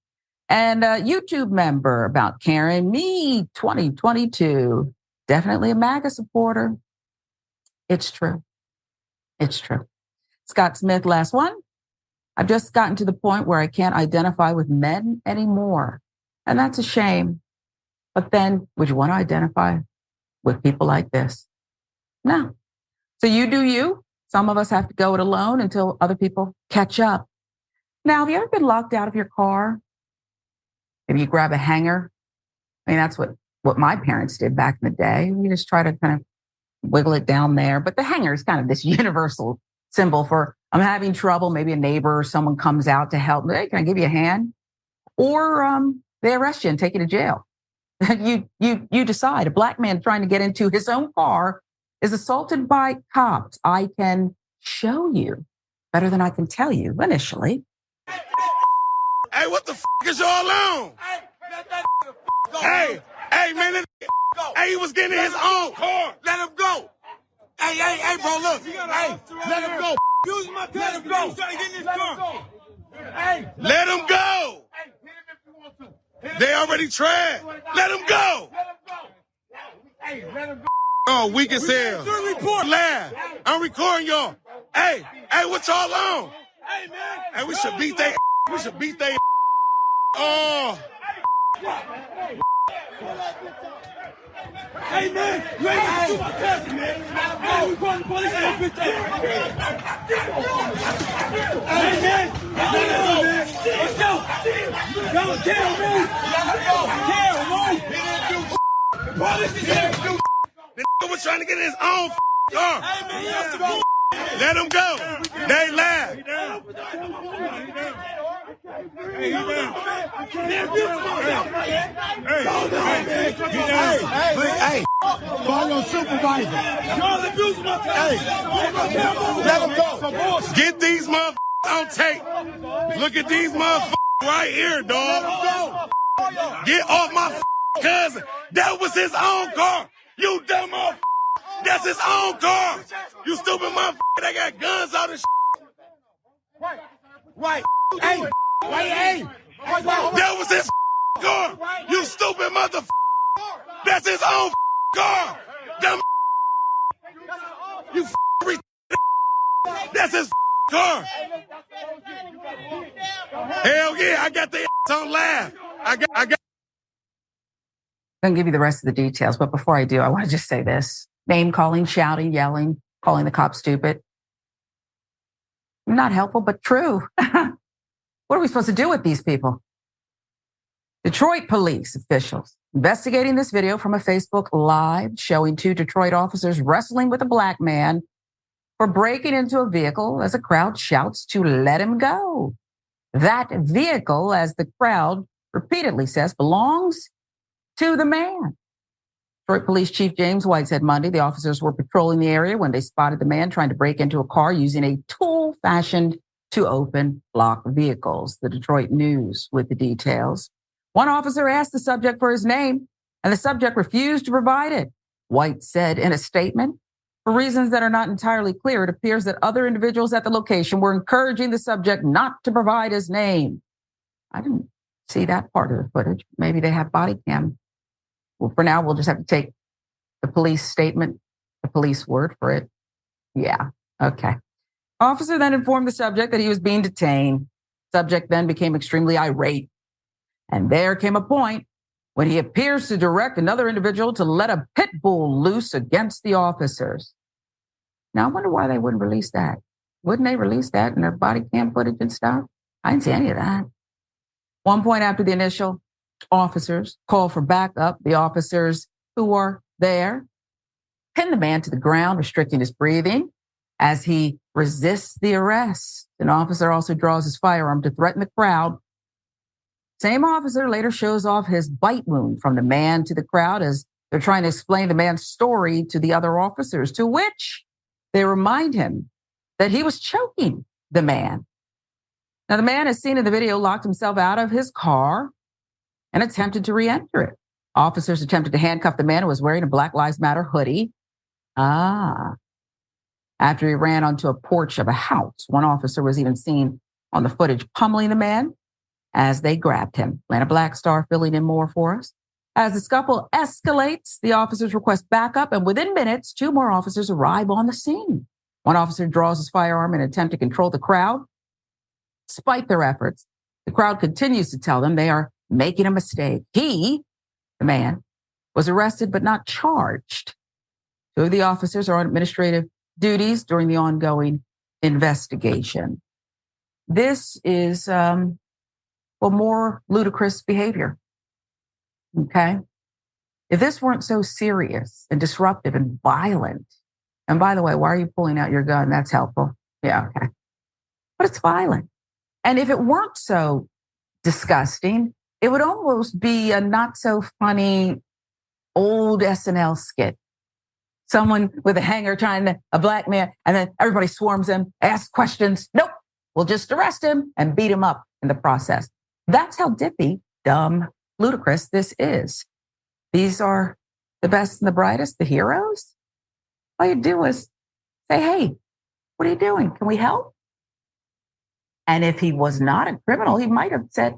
And a YouTube member about Karen, me 2022, definitely a MAGA supporter. It's true. It's true. Scott Smith, last one. I've just gotten to the point where I can't identify with men anymore. And that's a shame. But then, would you want to identify with people like this? No. So you do you. Some of us have to go it alone until other people catch up. Now, have you ever been locked out of your car? Maybe you grab a hanger. I mean, that's what my parents did back in the day. You just try to kind of wiggle it down there. But the hanger is kind of this universal symbol for I'm having trouble. Maybe a neighbor or someone comes out to help. Hey, can I give you a hand? Or they arrest you and take you to jail. You decide. A black man trying to get into his own car is assaulted by cops. I can show you better than I can tell you initially. Hey, what the is y'all on? Hey, man, hey, he was getting in his own car. Let him go. Hey, bro, look. Hey, let him go. Let him go. Let him go. They already tried. Let him go. Oh, weak as hell. Laugh. I'm recording y'all. Hey, what y'all on? Hey, we should beat they. We should beat they. Oh. Hey, man, you ain't got to do my cousin, man. Hey, we calling the police on that bitch. Hey, man, let's go. Y'all kill me. Kill, man. Police is here. The nigga was trying to get in his own car. Hey, man, you have to go. Let him go. They laugh. Hey, call your supervisor. Hey, let him go. Get these motherfuckers on tape. Look at these motherfuckers right here, dog. Get off my cousin. That was his own car. You dumb motherfucker. That's his own car. You stupid motherfucker. They got guns out of shit. Right. Hey. Hey. That was his car. You stupid motherfucker. That's his own car. Dumb. You That's his car. Hell yeah, I got the on laugh. I got. I'm going to give you the rest of the details, but before I do, I want to just say this. Name calling, shouting, yelling, calling the cops stupid. Not helpful, but true. What are we supposed to do with these people? Detroit police officials investigating this video from a Facebook Live showing two Detroit officers wrestling with a black man for breaking into a vehicle as a crowd shouts to let him go. That vehicle, as the crowd repeatedly says, belongs to the man. Detroit Police Chief James White said Monday the officers were patrolling the area when they spotted the man trying to break into a car using a tool fashioned to open locked vehicles. The Detroit News with the details. One officer asked the subject for his name, and the subject refused to provide it. White said in a statement, for reasons that are not entirely clear, it appears that other individuals at the location were encouraging the subject not to provide his name. I didn't see that part of the footage. Maybe they have body cam. Well, for now, we'll just have to take the police statement, the police word for it. Yeah, okay. Officer then informed the subject that he was being detained. Subject then became extremely irate. And there came a point when he appears to direct another individual to let a pit bull loose against the officers. Now, I wonder why they wouldn't release that. Wouldn't they release that in their body cam footage and stuff? I didn't see any of that. One point after the initial officers called for backup, the officers who were there pinned the man to the ground, restricting his breathing as he resists the arrest. An officer also draws his firearm to threaten the crowd. Same officer later shows off his bite wound from the man to the crowd as they're trying to explain the man's story to the other officers, to which they remind him that he was choking the man. Now, the man, as seen in the video, locked himself out of his car and attempted to re-enter it. Officers attempted to handcuff the man who was wearing a Black Lives Matter hoodie. And after he ran onto a porch of a house. One officer was even seen on the footage pummeling the man as they grabbed him. Atlanta Black Star filling in more for us. As the scuffle escalates, the officers request backup, and within minutes, 2 more officers arrive on the scene. One officer draws his firearm in an attempt to control the crowd. Despite their efforts, the crowd continues to tell them they are making a mistake. He, the man, was arrested but not charged. 2 of the officers are on administrative duties during the ongoing investigation. This is, more ludicrous behavior. Okay? If this weren't so serious and disruptive and violent, and by the way, why are you pulling out your gun? That's helpful. Yeah, okay. But it's violent. And if it weren't so disgusting, it would almost be a not so funny old SNL skit. Someone with a hanger a black man, and then everybody swarms him, asks questions. Nope, we'll just arrest him and beat him up in the process. That's how dippy, dumb, ludicrous this is. These are the best and the brightest, the heroes. All you do is say, hey, what are you doing? Can we help? And if he was not a criminal, he might have said,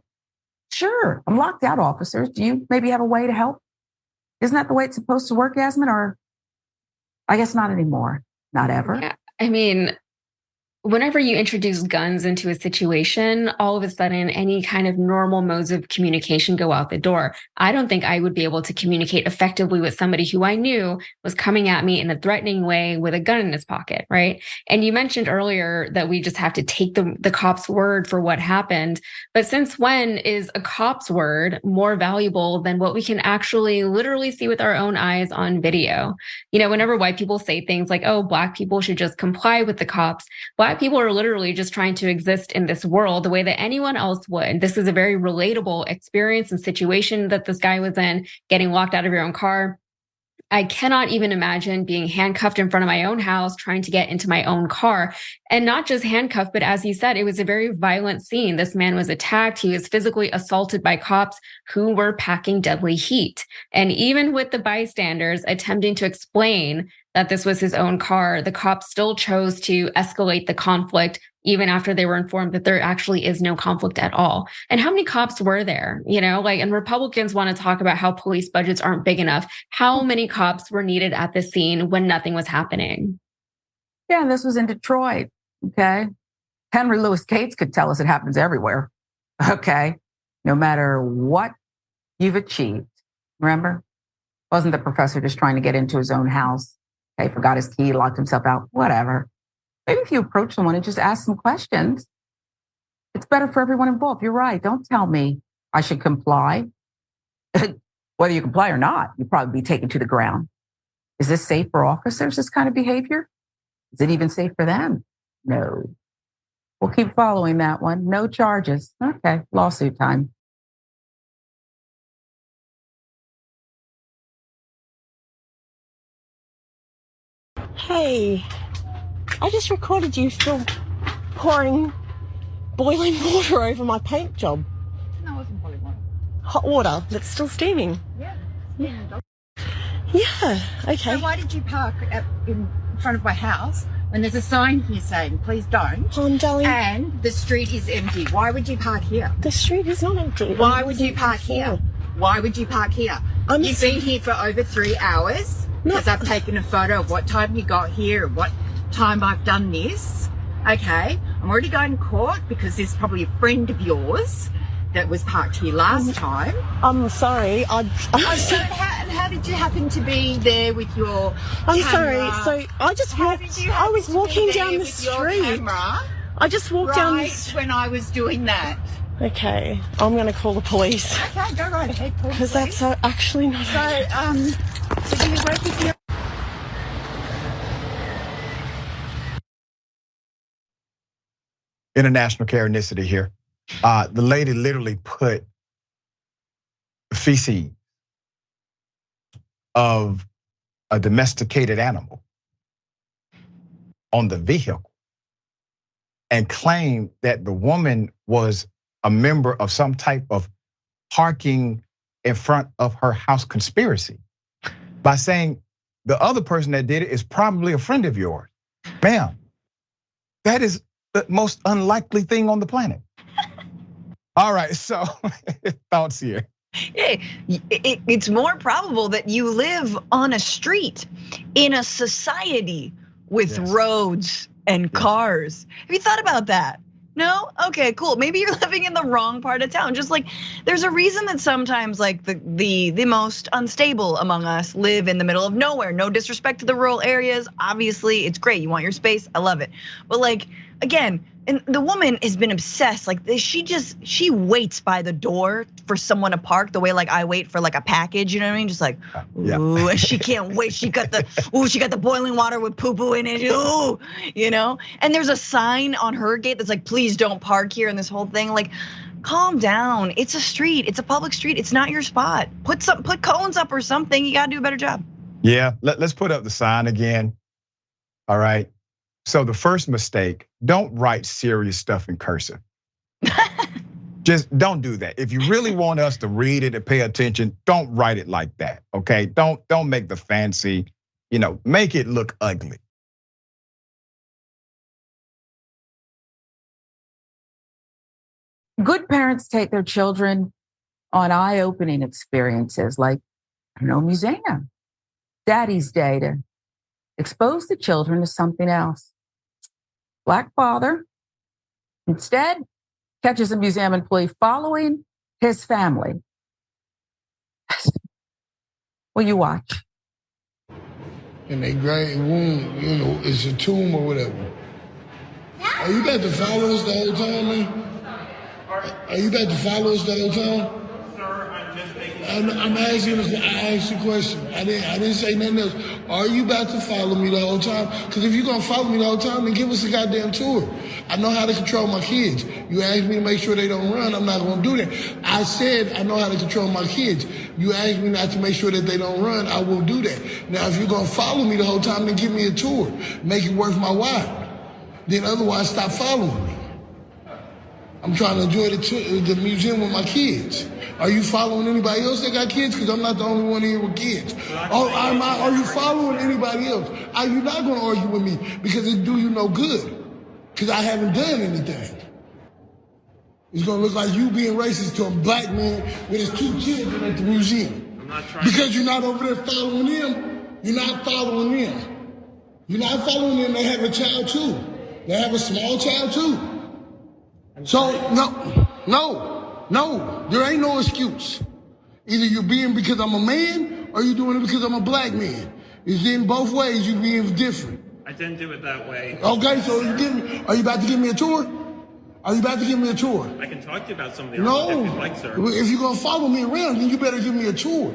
sure, I'm locked out, officers. Do you maybe have a way to help? Isn't that the way it's supposed to work, Yasmin? Or I guess not anymore. Not ever. Yeah. I mean, whenever you introduce guns into a situation, all of a sudden, any kind of normal modes of communication go out the door. I don't think I would be able to communicate effectively with somebody who I knew was coming at me in a threatening way with a gun in his pocket, right? And you mentioned earlier that we just have to take the cop's word for what happened. But since when is a cop's word more valuable than what we can actually literally see with our own eyes on video? You know, whenever white people say things like, oh, Black people should just comply with the cops, Black people are literally just trying to exist in this world the way that anyone else would. This is a very relatable experience and situation that this guy was in, getting locked out of your own car. I cannot even imagine being handcuffed in front of my own house, trying to get into my own car. And not just handcuffed, but as you said, it was a very violent scene. This man was attacked. He was physically assaulted by cops who were packing deadly heat. And even with the bystanders attempting to explain that this was his own car, the cops still chose to escalate the conflict even after they were informed that there actually is no conflict at all. And how many cops were there? You know, like, and Republicans want to talk about how police budgets aren't big enough. How many cops were needed at the scene when nothing was happening? Yeah, this was in Detroit. Okay. Henry Louis Gates could tell us it happens everywhere. Okay. No matter what you've achieved. Remember? Wasn't the professor just trying to get into his own house? Okay, forgot his key, locked himself out, whatever. Maybe if you approach someone and just ask some questions, it's better for everyone involved. You're right. Don't tell me I should comply. Whether you comply or not, you'll probably be taken to the ground. Is this safe for officers, this kind of behavior? Is it even safe for them? No. We'll keep following that one. No charges. Okay, lawsuit time. Hey, I just recorded you still pouring boiling water over my paint job. No, it wasn't boiling water. Hot water that's still steaming. Yeah. Yeah, okay. So why did you park in front of my house when there's a sign here saying, please don't? Darling. And the street is empty. Why would you park here? The street is not empty. Why would you park here? Why would you park here? You've been here for over 3 hours. Because I've taken a photo of what time you got here and what time I've done this. Okay, I'm already going to court because there's probably a friend of yours that was parked here last time. I'm sorry. So how did you happen to be there with your camera? Sorry. So I just walked. I was walking down the street. I just walked down the street when I was doing that. Okay, I'm going to call the police. Okay, go right ahead. Because that's actually not okay. So do you work with your... International Carenicity here. The lady literally put feces of a domesticated animal on the vehicle and claimed that the woman was a member of some type of parking in front of her house conspiracy by saying the other person that did it is probably a friend of yours. Ma'am, that is the most unlikely thing on the planet. All right, so thoughts here. It's more probable that you live on a street in a society with roads and cars. Have you thought about that? No? Okay, cool. Maybe you're living in the wrong part of town. Just like there's a reason that sometimes like the most unstable among us live in the middle of nowhere. No disrespect to the rural areas. Obviously, it's great. You want your space. I love it. But like, again, and the woman has been obsessed. Like she waits by the door for someone to park the way like I wait for like a package. You know what I mean? Just like, ooh, and she can't wait. She got the boiling water with poo poo in it. Ooh, you know. And there's a sign on her gate that's like, please don't park here. And this whole thing, like, calm down. It's a street. It's a public street. It's not your spot. Put cones up or something. You gotta do a better job. Yeah, let's put up the sign again. All right. So the first mistake, don't write serious stuff in cursive. Just don't do that. If you really want us to read it and pay attention, don't write it like that, okay? Don't make the fancy, make it look ugly. Good parents take their children on eye-opening experiences like, museum. Daddy's Day to expose the children to something else. Black father instead catches a museum employee following his family. Will you watch? And they great wound, it's a tomb or whatever. Are you about to follow us the whole time, man? Are you about to follow us the whole time? I'm asking. I asked you a question. I didn't say nothing else. Are you about to follow me the whole time? Because if you're gonna follow me the whole time, then give us a goddamn tour. I know how to control my kids. You asked me to make sure they don't run. I'm not gonna do that. I said I know how to control my kids. You asked me not to make sure that they don't run. I will do that. Now, if you're gonna follow me the whole time, then give me a tour. Make it worth my while. Then otherwise, stop following me. I'm trying to enjoy the museum with my kids. Are you following anybody else that got kids? Because I'm not the only one here with kids. Are you following anybody else? Are you not going to argue with me? Because it do you no good. Because I haven't done anything. It's going to look like you being racist to a black man with his 2 children at the museum. I'm not trying. Because you're not over there following them. You're not following them. You're not following them. They have a child too. They have a small child too. So, no, there ain't no excuse. Either you're being because I'm a man or you're doing it because I'm a black man. It's in both ways, you're being different. I didn't do it that way. Okay, so are you about to give me a tour? Are you about to give me a tour? I can talk to you about some of the art if you'd like, sir. If you're gonna follow me around, then you better give me a tour.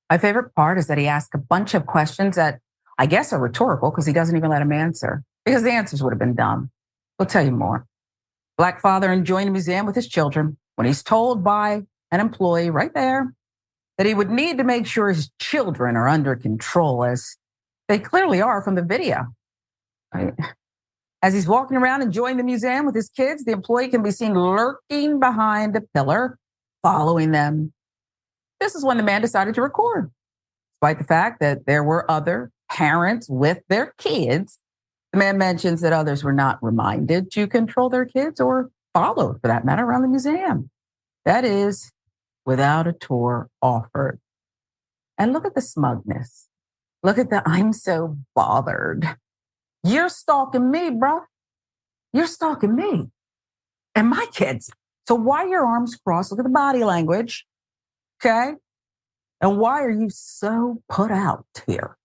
My favorite part is that he asked a bunch of questions that I guess are rhetorical because he doesn't even let him answer because the answers would have been dumb. We'll tell you more. Black father enjoying the museum with his children when he's told by an employee right there that he would need to make sure his children are under control, as they clearly are from the video. Right? As he's walking around enjoying the museum with his kids, the employee can be seen lurking behind a pillar, following them. This is when the man decided to record, despite the fact that there were other parents with their kids. The man mentions that others were not reminded to control their kids or followed, for that matter, around the museum. That is, without a tour offered. And look at the smugness. Look at the I'm so bothered. You're stalking me, bro. You're stalking me and my kids. So why are your arms crossed? Look at the body language, okay? And why are you so put out here?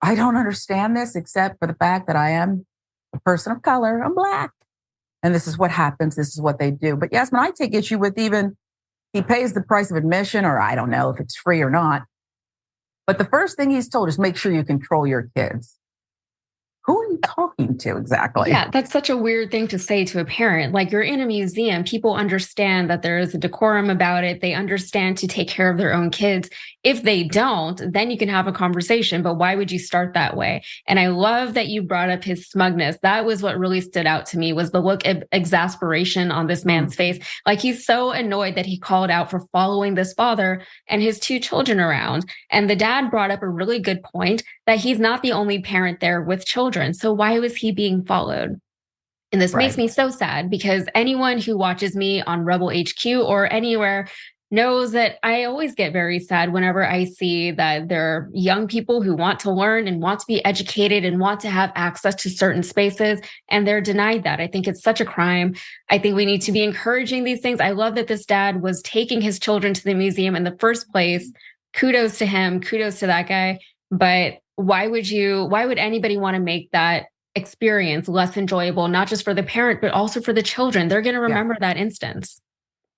I don't understand this except for the fact that I am a person of color. I'm Black. And this is what happens. This is what they do. But Yasmin, I take issue with even he pays the price of admission, or I don't know if it's free or not. But the first thing he's told is make sure you control your kids. who are you talking to exactly? Yeah, that's such a weird thing to say to a parent. Like, you're in a museum. People understand that there is a decorum about it. They understand to take care of their own kids. If they don't, then you can have a conversation. But why would you start that way? And I love that you brought up his smugness. That was what really stood out to me, was the look of exasperation on this man's face. Like, he's so annoyed that he called out for following this father and his 2 children around. And the dad brought up a really good point that he's not the only parent there with children. So why was he being followed? And this makes me so sad, because anyone who watches me on Rebel HQ or anywhere knows that I always get very sad whenever I see that there are young people who want to learn and want to be educated and want to have access to certain spaces, and they're denied that. I think it's such a crime. I think we need to be encouraging these things. I love that this dad was taking his children to the museum in the first place. Kudos to him. Kudos to that guy. But why would anybody want to make that experience less enjoyable, not just for the parent, but also for the children? They're going to remember that instance.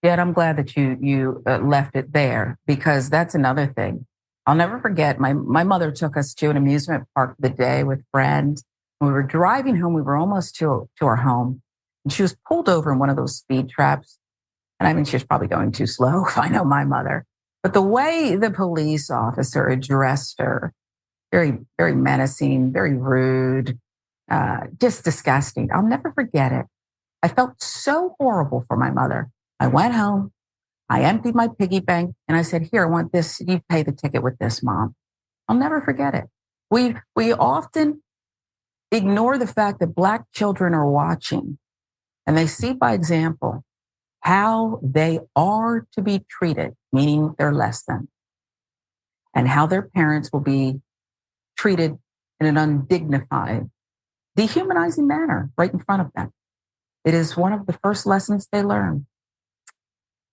Yeah, and I'm glad that you left it there, because that's another thing. I'll never forget, my mother took us to an amusement park the day with friends. When we were driving home, we were almost to our home, and she was pulled over in one of those speed traps. And I mean, she was probably going too slow, if I know my mother. But the way the police officer addressed her, very, very menacing, very rude, just disgusting. I'll never forget it. I felt so horrible for my mother. I went home, I emptied my piggy bank, and I said, here, I want this. You pay the ticket with this, Mom. I'll never forget it. We often ignore the fact that Black children are watching, and they see by example how they are to be treated, meaning they're less than, and how their parents will be treated in an undignified, dehumanizing manner right in front of them. It is one of the first lessons they learn.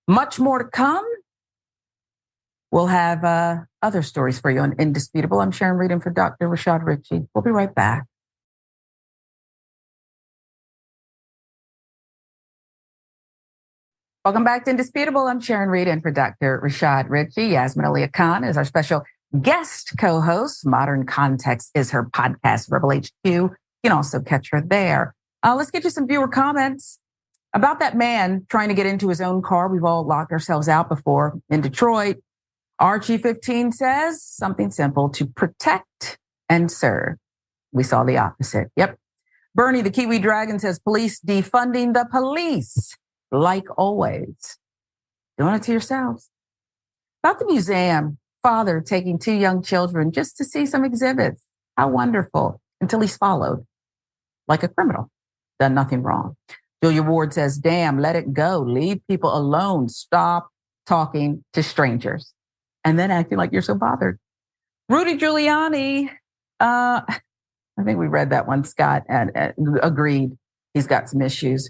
Much more to come. We'll have other stories for you on Indisputable. I'm Sharon reading for Dr. Rashad Ritchie. We'll be right back. Welcome back to Indisputable. I'm Sharon Reed in for Dr. Rashad Ritchie. Yasmin Aliya Khan is our special guest co-host. Modern Context is her podcast, Rebel HQ. You can also catch her there. Let's get you some viewer comments about that man trying to get into his own car. We've all locked ourselves out before in Detroit. Archie15 says something simple: to protect and serve. We saw the opposite. Yep. Bernie, the Kiwi Dragon, says police defunding the police, like always. Doing it to yourselves. About the museum, father taking 2 young children just to see some exhibits. How wonderful. Until he's followed like a criminal. Done nothing wrong. Julia Ward says, damn, let it go. Leave people alone. Stop talking to strangers and then acting like you're so bothered. Rudy Giuliani, I think we read that one, Scott, and agreed. He's got some issues.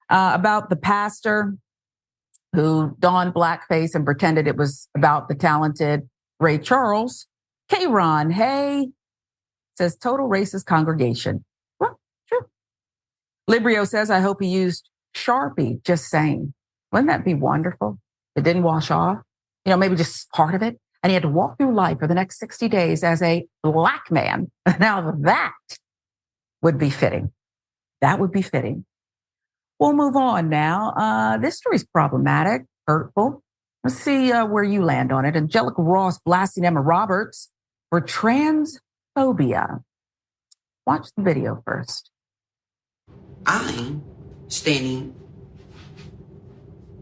About the pastor who donned blackface and pretended it was about the talented Ray Charles. K-Ron, hey, says total racist congregation. Well, true. Librio says, I hope he used Sharpie, just saying. Wouldn't that be wonderful? It didn't wash off. You know, maybe just part of it. And he had to walk through life for the next 60 days as a Black man. Now that would be fitting. That would be fitting. We'll move on now. This story's problematic, hurtful. Let's see where you land on it. Angelica Ross blasting Emma Roberts for transphobia. Watch the video first. I'm standing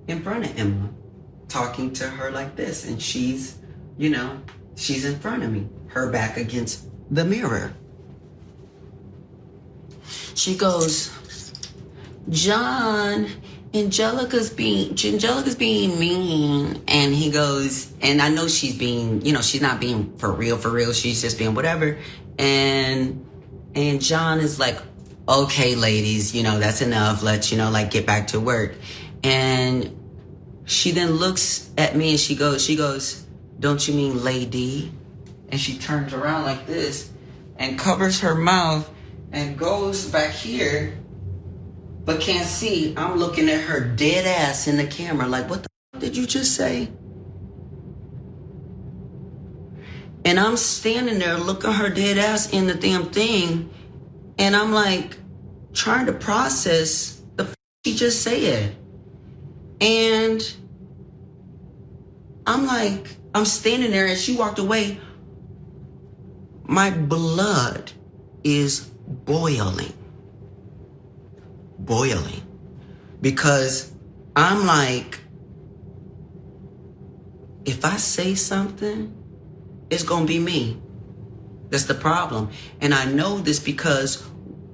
in front of Emma, talking to her like this, and she's, she's in front of me, her back against the mirror. She goes, John, Angelica's being mean. And he goes, and I know she's being, she's not being for real. She's just being whatever. And John is like, okay, ladies, that's enough. Let's, get back to work. And she then looks at me and she goes, don't you mean lady? And she turns around like this and covers her mouth and goes back here, but can't see. I'm looking at her dead ass in the camera like, what the f- did you just say? And I'm standing there looking her dead ass in the damn thing, And I'm like trying to process the she just said. And I'm like, I'm standing there and she walked away. My blood is boiling. Because I'm like, if I say something, it's gonna be me. That's the problem. And I know this because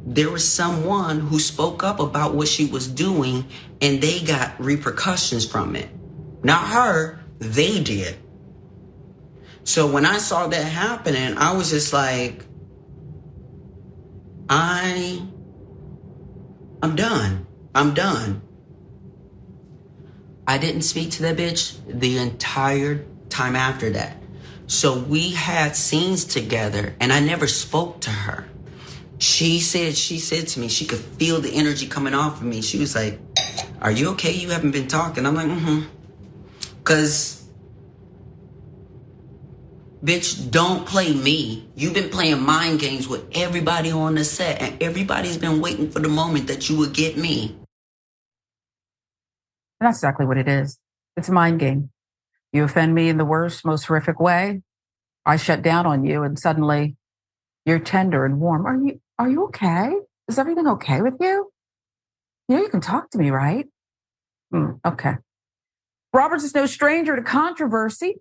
there was someone who spoke up about what she was doing and they got repercussions from it. Not her, they did. So when I saw that happening, I was just like, I'm done. I didn't speak to that bitch the entire time after that. So we had scenes together and I never spoke to her. She said to me, she could feel the energy coming off of me. She was like, are you okay? You haven't been talking. I'm like, Cause bitch, don't play me. You've been playing mind games with everybody on the set and everybody's been waiting for the moment that you would get me. And that's exactly what it is. It's a mind game. You offend me in the worst, most horrific way. I shut down on you and suddenly you're tender and warm. Are you okay? Is everything okay with you? You know, you can talk to me, right? Okay. Roberts is no stranger to controversy.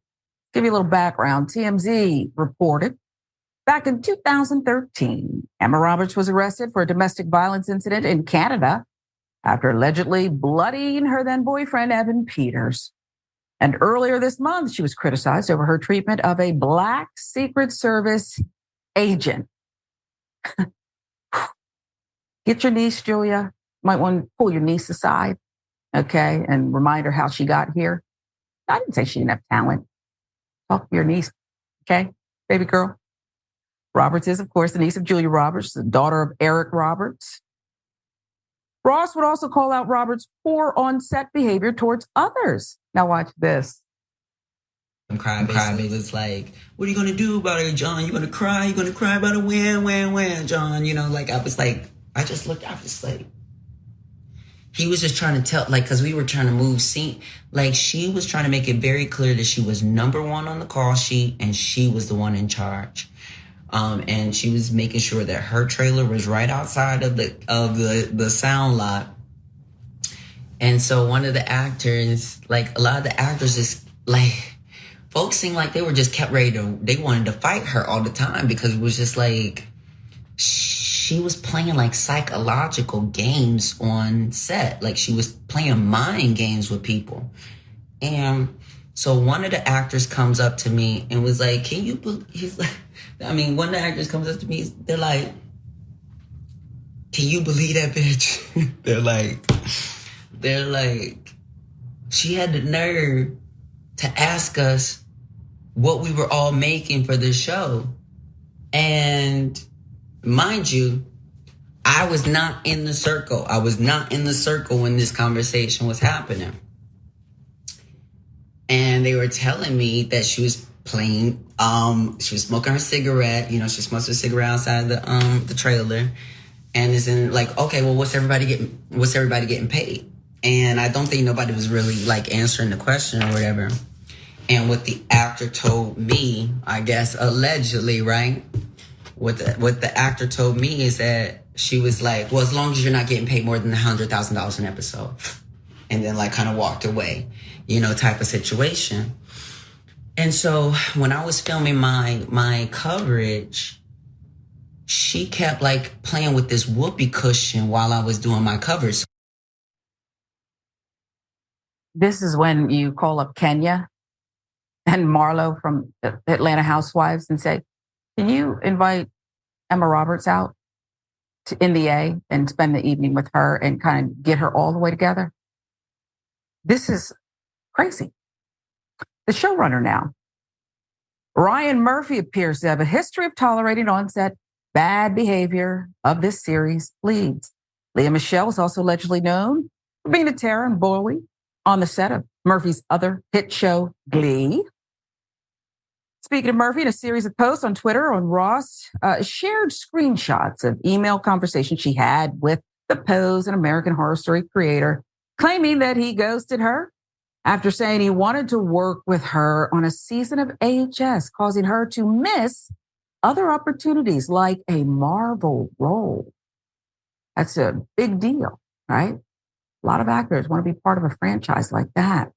Give you a little background. TMZ reported back in 2013, Emma Roberts was arrested for a domestic violence incident in Canada after allegedly bloodying her then boyfriend, Evan Peters. And earlier this month, she was criticized over her treatment of a Black Secret Service agent. Get your niece, Julia. Might want to pull your niece aside, okay, and remind her how she got here. I didn't say she didn't have talent. Talk to your niece, okay, baby girl. Roberts is, of course, the niece of Julia Roberts, the daughter of Eric Roberts. Ross would also call out Roberts' poor on-set behavior towards others. Now watch this. Crybaby was like, what are you going to do about it, John? You going to cry? You going to cry about it? When, John? You know, like, I was like, I just looked, I was like, he was just trying to tell, like, because we were trying to move scene. Like, she was trying to make it very clear that she was number one on the call sheet and she was the one in charge. And she was making sure that her trailer was right outside of the sound lot. And so one of the actors, like a lot of the actors just like, folks seemed like they were just kept ready they wanted to fight her all the time because it was just like, she was playing like psychological games on set. Like she was playing mind games with people. And so one of the actors comes up to me and was like, he's like, one of the actors comes up to me, they're like, can you believe that bitch? they're like, she had the nerve to ask us what we were all making for this show. And mind you, I was not in the circle. I was not in the circle when this conversation was happening. And they were telling me that she was playing, she was smoking her cigarette. You know, she smokes her cigarette outside the trailer. And it's in like, okay, well, what's everybody getting paid? And I don't think nobody was really like answering the question or whatever. And what the actor told me, I guess, allegedly, right? What the actor told me is that she was like, well, as long as you're not getting paid more than $100,000 an episode. And then like kind of walked away, you know, type of situation. And so when I was filming my coverage, she kept like playing with this whoopee cushion while I was doing my coverage. This is when you call up Kenya and Marlo from Atlanta Housewives and say, can you invite Emma Roberts out in the A and spend the evening with her and kind of get her all the way together? This is crazy. The showrunner now, Ryan Murphy, appears to have a history of tolerating on-set bad behavior of this series leads. Leah Michelle is also allegedly known for being a terror and bully on the set of Murphy's other hit show, Glee. Speaking of Murphy, in a series of posts on Twitter, Ross shared screenshots of email conversations she had with the Pose and American Horror Story creator, claiming that he ghosted her after saying he wanted to work with her on a season of AHS, causing her to miss other opportunities like a Marvel role. That's a big deal, right? A lot of actors want to be part of a franchise like that.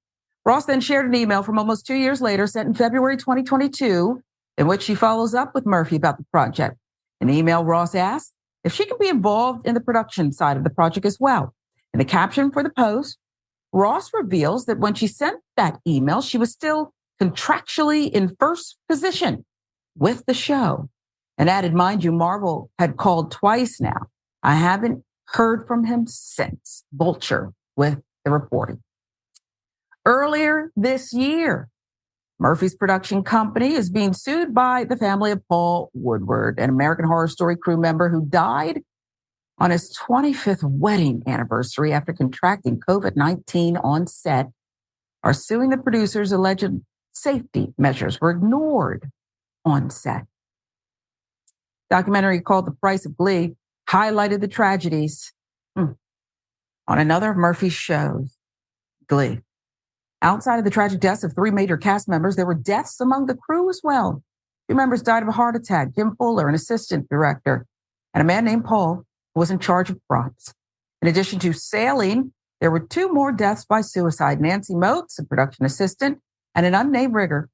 Ross then shared an email from almost 2 years later, sent in February 2022, in which she follows up with Murphy about the project. In the email, Ross asked if she can be involved in the production side of the project as well. In the caption for the post, Ross reveals that when she sent that email, she was still contractually in first position with the show. And added, mind you, Marvel had called twice now. I haven't heard from him since. Vulture with the reporting. Earlier this year, Murphy's production company is being sued by the family of Paul Woodward, an American Horror Story crew member who died on his 25th wedding anniversary after contracting COVID-19 on set, are suing the producers alleged safety measures were ignored on set. Documentary called The Price of Glee highlighted the tragedies on another of Murphy's shows, Glee. Outside of the tragic deaths of 3 major cast members, there were deaths among the crew as well. 2 members died of a heart attack: Jim Fuller, an assistant director, and a man named Paul, who was in charge of props. In addition to sailing, there were 2 more deaths by suicide: Nancy Motes, a production assistant, and an unnamed rigger.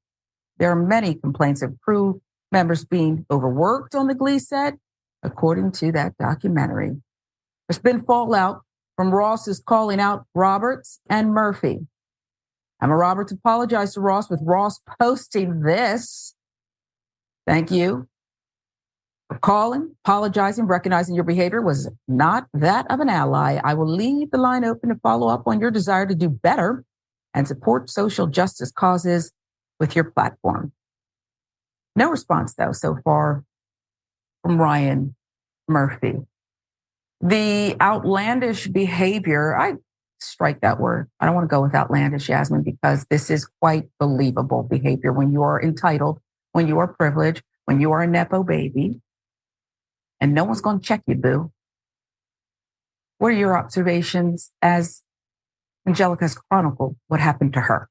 There are many complaints of crew members being overworked on the Glee set, according to that documentary. There's been fallout from Ross's calling out Roberts and Murphy. Emma Roberts apologized to Ross, with Ross posting this: "Thank you for calling, apologizing, recognizing your behavior was not that of an ally. I will leave the line open to follow up on your desire to do better and support social justice causes with your platform." No response, though, so far from Ryan Murphy. The outlandish behavior, I strike that word. I don't want to go with outlandish, Yasmin, because this is quite believable behavior when you are entitled, when you are privileged, when you are a Nepo baby, and no one's going to check you, boo. What are your observations as Angelica's chronicled what happened to her?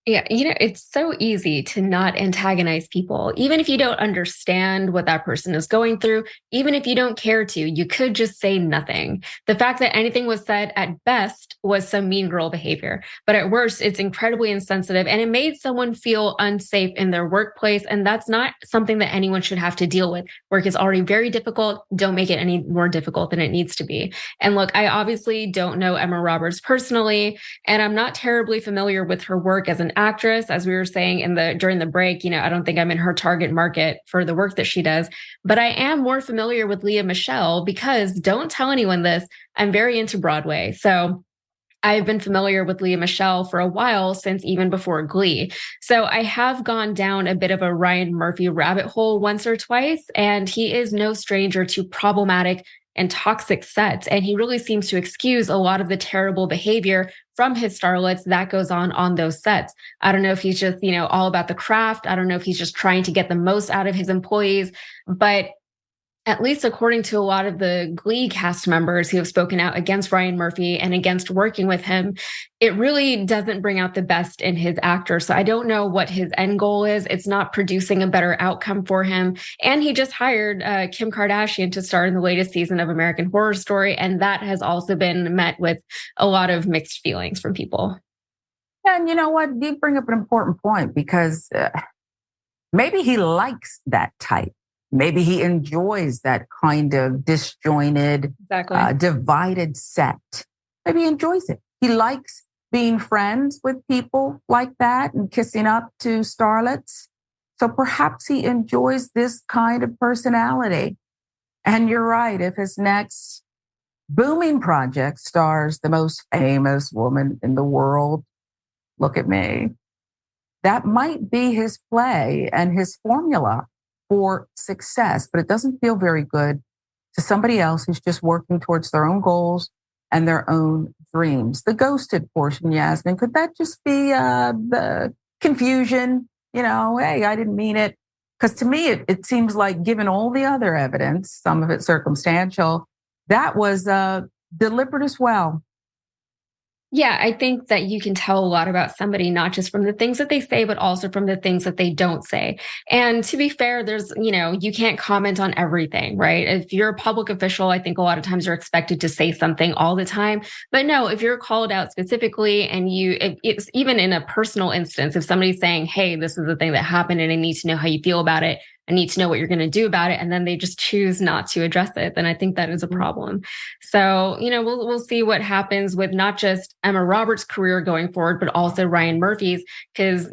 Yeah, it's so easy to not antagonize people, even if you don't understand what that person is going through, even if you don't care to, you could just say nothing. The fact that anything was said at best was some mean girl behavior, but at worst, it's incredibly insensitive, and it made someone feel unsafe in their workplace. And that's not something that anyone should have to deal with. Work is already very difficult. Don't make it any more difficult than it needs to be. And look, I obviously don't know Emma Roberts personally, and I'm not terribly familiar with her work as an actress. As we were saying during the break, I don't think I'm in her target market for the work that she does, but I am more familiar with Lea Michele because, don't tell anyone this, I'm very into Broadway. So I've been familiar with Lea Michele for a while, since even before Glee. So I have gone down a bit of a Ryan Murphy rabbit hole once or twice, and he is no stranger to problematic and toxic sets. And he really seems to excuse a lot of the terrible behavior from his starlets that goes on those sets. I don't know if he's just, all about the craft. I don't know if he's just trying to get the most out of his employees, but at least according to a lot of the Glee cast members who have spoken out against Ryan Murphy and against working with him, it really doesn't bring out the best in his actor. So I don't know what his end goal is. It's not producing a better outcome for him. And he just hired Kim Kardashian to star in the latest season of American Horror Story. And that has also been met with a lot of mixed feelings from people. And you know what? You bring up an important point, because maybe he likes that type. Maybe he enjoys that kind of disjointed, divided set. Maybe he enjoys it. He likes being friends with people like that and kissing up to starlets. So perhaps he enjoys this kind of personality. And you're right, if his next booming project stars the most famous woman in the world, look at me, that might be his play and his formula for success, but it doesn't feel very good to somebody else who's just working towards their own goals and their own dreams. The ghosted portion, Yasmin, could that just be the confusion, hey, I didn't mean it. Because to me, it seems like, given all the other evidence, some of it circumstantial, that was deliberate as well. Yeah, I think that you can tell a lot about somebody, not just from the things that they say, but also from the things that they don't say. And to be fair, you can't comment on everything, right? If you're a public official, I think a lot of times you're expected to say something all the time. But no, if you're called out specifically and it's even in a personal instance, if somebody's saying, hey, this is the thing that happened and I need to know how you feel about it, I need to know what you're going to do about it, and then they just choose not to address it, then I think that is a problem. So, we'll see what happens with not just Emma Roberts' career going forward, but also Ryan Murphy's, because,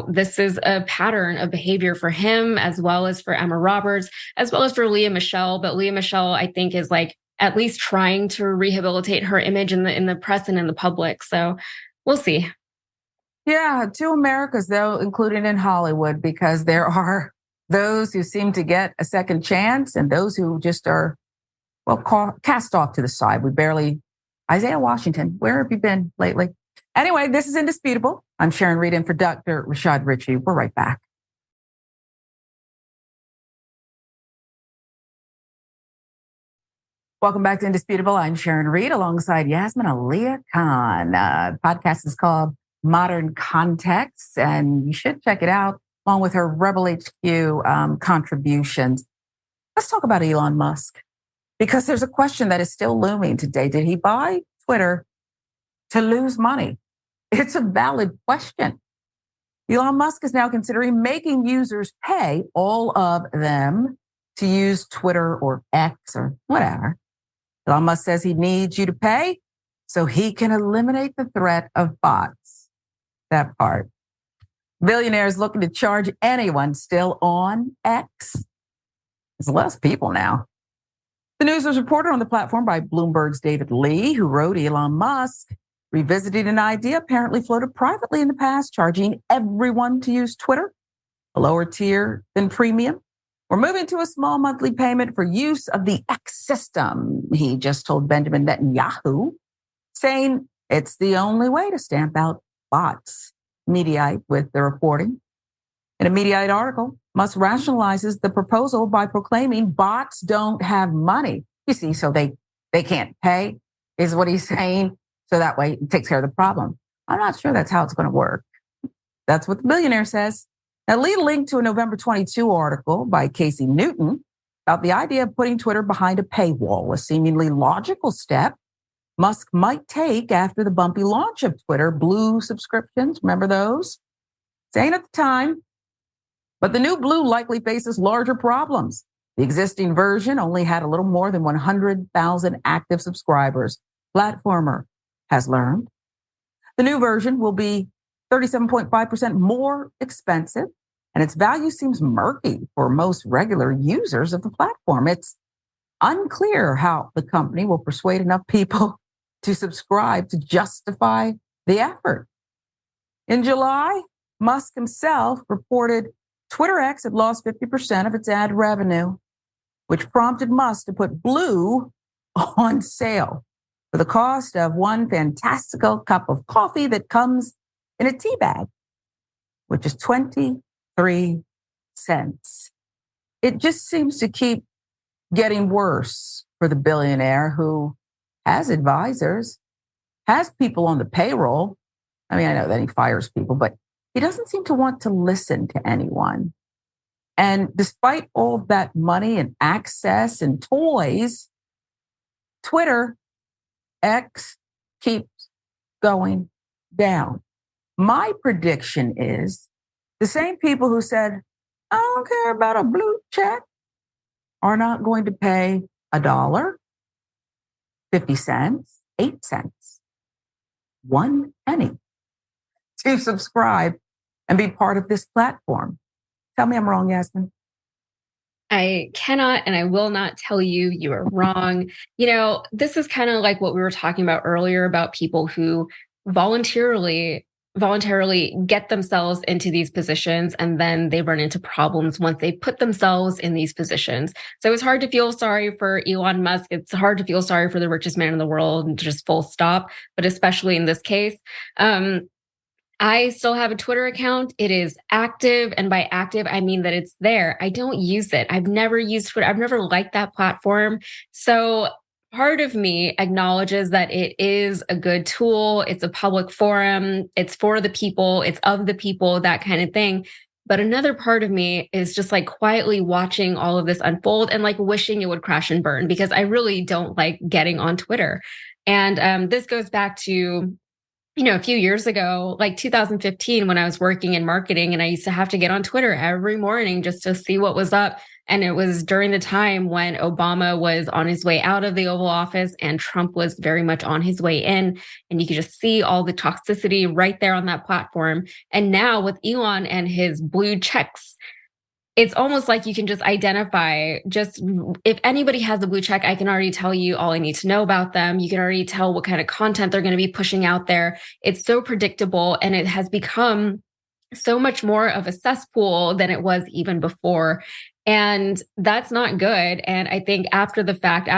this is a pattern of behavior for him, as well as for Emma Roberts, as well as for Lea Michele. But Lea Michele, I think, is at least trying to rehabilitate her image in the press and in the public. So we'll see. Yeah, two Americas, though, included in Hollywood, because there are those who seem to get a second chance and those who just are, cast off to the side. Isaiah Washington, where have you been lately? Anyway, this is Indisputable. I'm Sharon Reed in for Dr. Rashad Ritchie. We're right back. Welcome back to Indisputable. I'm Sharon Reed alongside Yasmin Aliya Khan. Podcast is called Modern Context, and you should check it out along with her Rebel HQ contributions. Let's talk about Elon Musk, because there's a question that is still looming today. Did he buy Twitter to lose money? It's a valid question. Elon Musk is now considering making users pay, all of them, to use Twitter or X or whatever. Elon Musk says he needs you to pay so he can eliminate the threat of bots. That part. Billionaires looking to charge anyone still on X. There's less people now. The news was reported on the platform by Bloomberg's David Lee, who wrote Elon Musk revisited an idea apparently floated privately in the past, charging everyone to use Twitter, a lower tier than premium. We're moving to a small monthly payment for use of the X system, he just told Benjamin Netanyahu, saying it's the only way to stamp out bots. Mediaite with the reporting. In a Mediaite article, Musk rationalizes the proposal by proclaiming bots don't have money. You see, so they can't pay, is what he's saying. So that way it takes care of the problem. I'm not sure that's how it's going to work. That's what the billionaire says. Now, Lee linked to a November 22 article by Casey Newton about the idea of putting Twitter behind a paywall, a seemingly logical step Musk might take after the bumpy launch of Twitter Blue subscriptions. Remember those? Saying at the time, but the new Blue likely faces larger problems. The existing version only had a little more than 100,000 active subscribers. Platformer has learned. The new version will be 37.5% more expensive, and its value seems murky for most regular users of the platform. It's unclear how the company will persuade enough people to subscribe to justify the effort. In July, Musk himself reported Twitter X had lost 50% of its ad revenue, which prompted Musk to put Blue on sale for the cost of one fantastical cup of coffee that comes in a tea bag, which is 23 cents. It just seems to keep getting worse for the billionaire who has advisors, has people on the payroll. I mean, I know that he fires people, but he doesn't seem to want to listen to anyone. And despite all that money and access and toys, Twitter X keeps going down. My prediction is the same people who said, I don't care about a blue check, are not going to pay $1, 50 cents, 8 cents, 1 penny to subscribe and be part of this platform. Tell me I'm wrong, Yasmin. I cannot and I will not tell you you are wrong. This is kind of like what we were talking about earlier about people who voluntarily get themselves into these positions and then they run into problems once they put themselves in these positions. So it's hard to feel sorry for Elon Musk. It's hard to feel sorry for the richest man in the world, and just full stop, but especially in this case. I still have a Twitter account. It is active. And by active, I mean that it's there. I don't use it. I've never used Twitter. I've never liked that platform. So part of me acknowledges that it is a good tool. It's a public forum. It's for the people. It's of the people, that kind of thing. But another part of me is just like quietly watching all of this unfold and like wishing it would crash and burn, because I really don't like getting on Twitter. And this goes back to, a few years ago, like 2015, when I was working in marketing, and I used to have to get on Twitter every morning just to see what was up. And it was during the time when Obama was on his way out of the Oval Office and Trump was very much on his way in. And you could just see all the toxicity right there on that platform. And now with Elon and his blue checks, it's almost like you can just identify, just if anybody has a blue check, I can already tell you all I need to know about them. You can already tell what kind of content they're going to be pushing out there. It's so predictable, and it has become so much more of a cesspool than it was even before. And that's not good. And I think after the fact,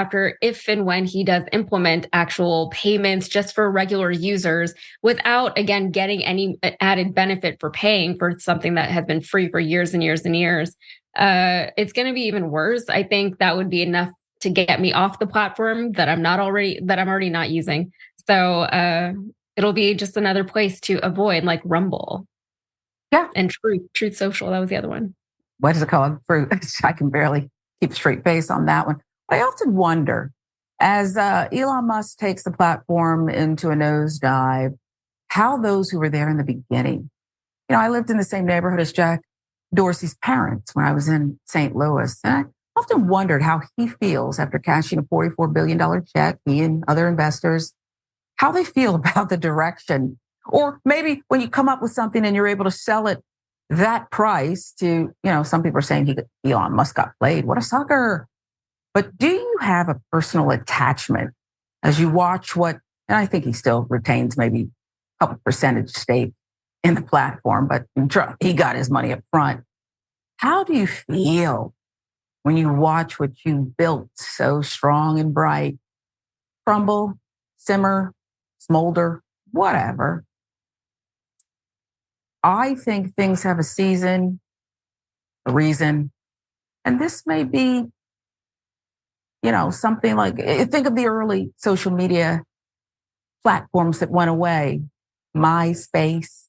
if and when he does implement actual payments just for regular users without, again, getting any added benefit for paying for something that has been free for years and years and years, it's going to be even worse. I think that would be enough to get me off the platform that I'm already not using. So it'll be just another place to avoid, like Rumble. Yeah. And Truth Social. That was the other one. What is it called? I can barely keep a straight face on that one. I often wonder, as Elon Musk takes the platform into a nosedive, how those who were there in the beginning. I lived in the same neighborhood as Jack Dorsey's parents when I was in St. Louis. And I often wondered how he feels after cashing a $44 billion check, he and other investors, how they feel about the direction. Or maybe when you come up with something and you're able to sell it that price to, some people are saying Elon Musk got played. What a sucker. But do you have a personal attachment as you watch and I think he still retains maybe a couple percentage stake in the platform, but he got his money up front. How do you feel when you watch what you built so strong and bright crumble, simmer, smolder, whatever? I think things have a season, a reason, and this may be, something like, think of the early social media platforms that went away. MySpace.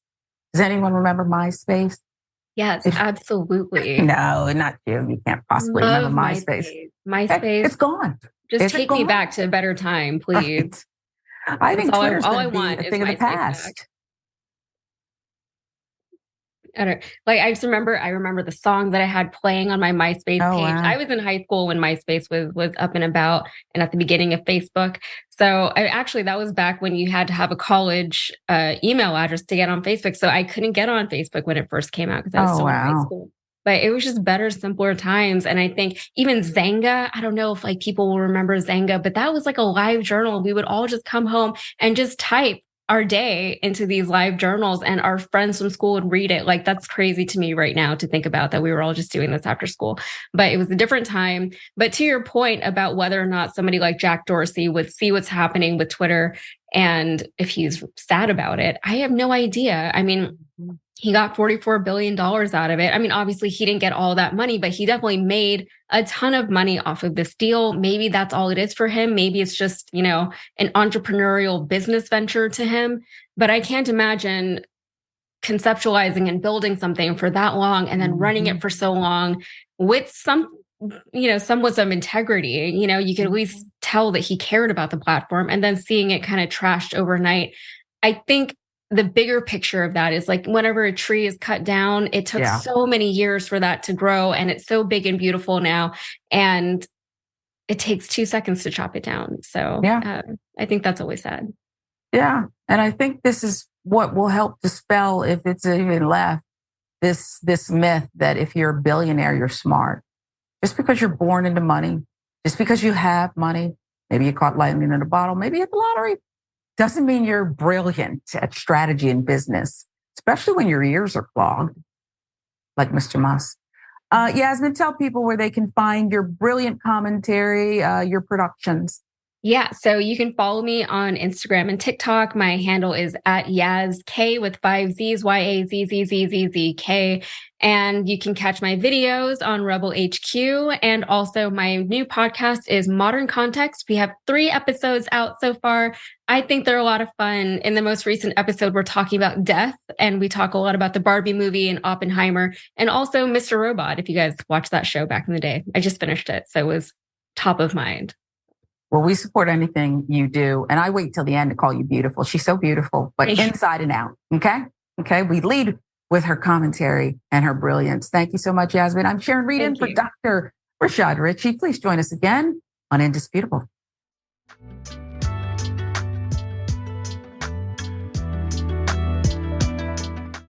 Does anyone remember MySpace? Yes, absolutely. No, not you. You can't possibly remember MySpace. MySpace. It's gone. Just take me back to a better time, please. Right. I think Twitter's all going I to be want a thing of the past. back. I just remember the song that I had playing on my MySpace page. Wow. I was in high school when MySpace was up and about and at the beginning of Facebook. So that was back when you had to have a college email address to get on Facebook. So I couldn't get on Facebook when it first came out because I was still in high school. But it was just better, simpler times. And I think even Xanga, I don't know if like people will remember Xanga, but that was like a live journal. We would all just come home and just type our day into these live journals, and our friends from school would read it. Like, that's crazy to me right now to think about that we were all just doing this after school. But it was a different time. But to your point about whether or not somebody like Jack Dorsey would see what's happening with Twitter and if he's sad about it, I have no idea. I mean, he got $44 billion out of it. I mean, obviously he didn't get all that money, but he definitely made a ton of money off of this deal. Maybe that's all it is for him. Maybe it's just, an entrepreneurial business venture to him. But I can't imagine conceptualizing and building something for that long and then running it for so long with somewhat of integrity. You could at least tell that he cared about the platform, and then seeing it kind of trashed overnight. I think the bigger picture of that is like whenever a tree is cut down, it took so many years for that to grow, and it's so big and beautiful now. And it takes 2 seconds to chop it down. So I think that's always sad. Yeah. And I think this is what will help dispel, if it's even left, this myth that if you're a billionaire, you're smart. Just because you're born into money, just because you have money, maybe you caught lightning in a bottle, maybe you hit the lottery, doesn't mean you're brilliant at strategy in business, especially when your ears are clogged, like Mr. Musk. Yasmin, tell people where they can find your brilliant commentary, your productions. Yeah, so you can follow me on Instagram and TikTok. My handle is at YazK with 5 Z's, YAZZZZZK. And you can catch my videos on Rebel HQ. And also my new podcast is Modern Context. We have 3 episodes out so far. I think they're a lot of fun. In the most recent episode, we're talking about death, and we talk a lot about the Barbie movie and Oppenheimer, and also Mr. Robot, if you guys watched that show back in the day. I just finished it, so it was top of mind. Well, we support anything you do. And I wait till the end to call you beautiful. She's so beautiful, but inside and out. Okay. Okay. We lead with her commentary and her brilliance. Thank you so much, Yasmin. I'm Sharon Reed in for Dr. Rashad Ritchie. Please join us again on Indisputable.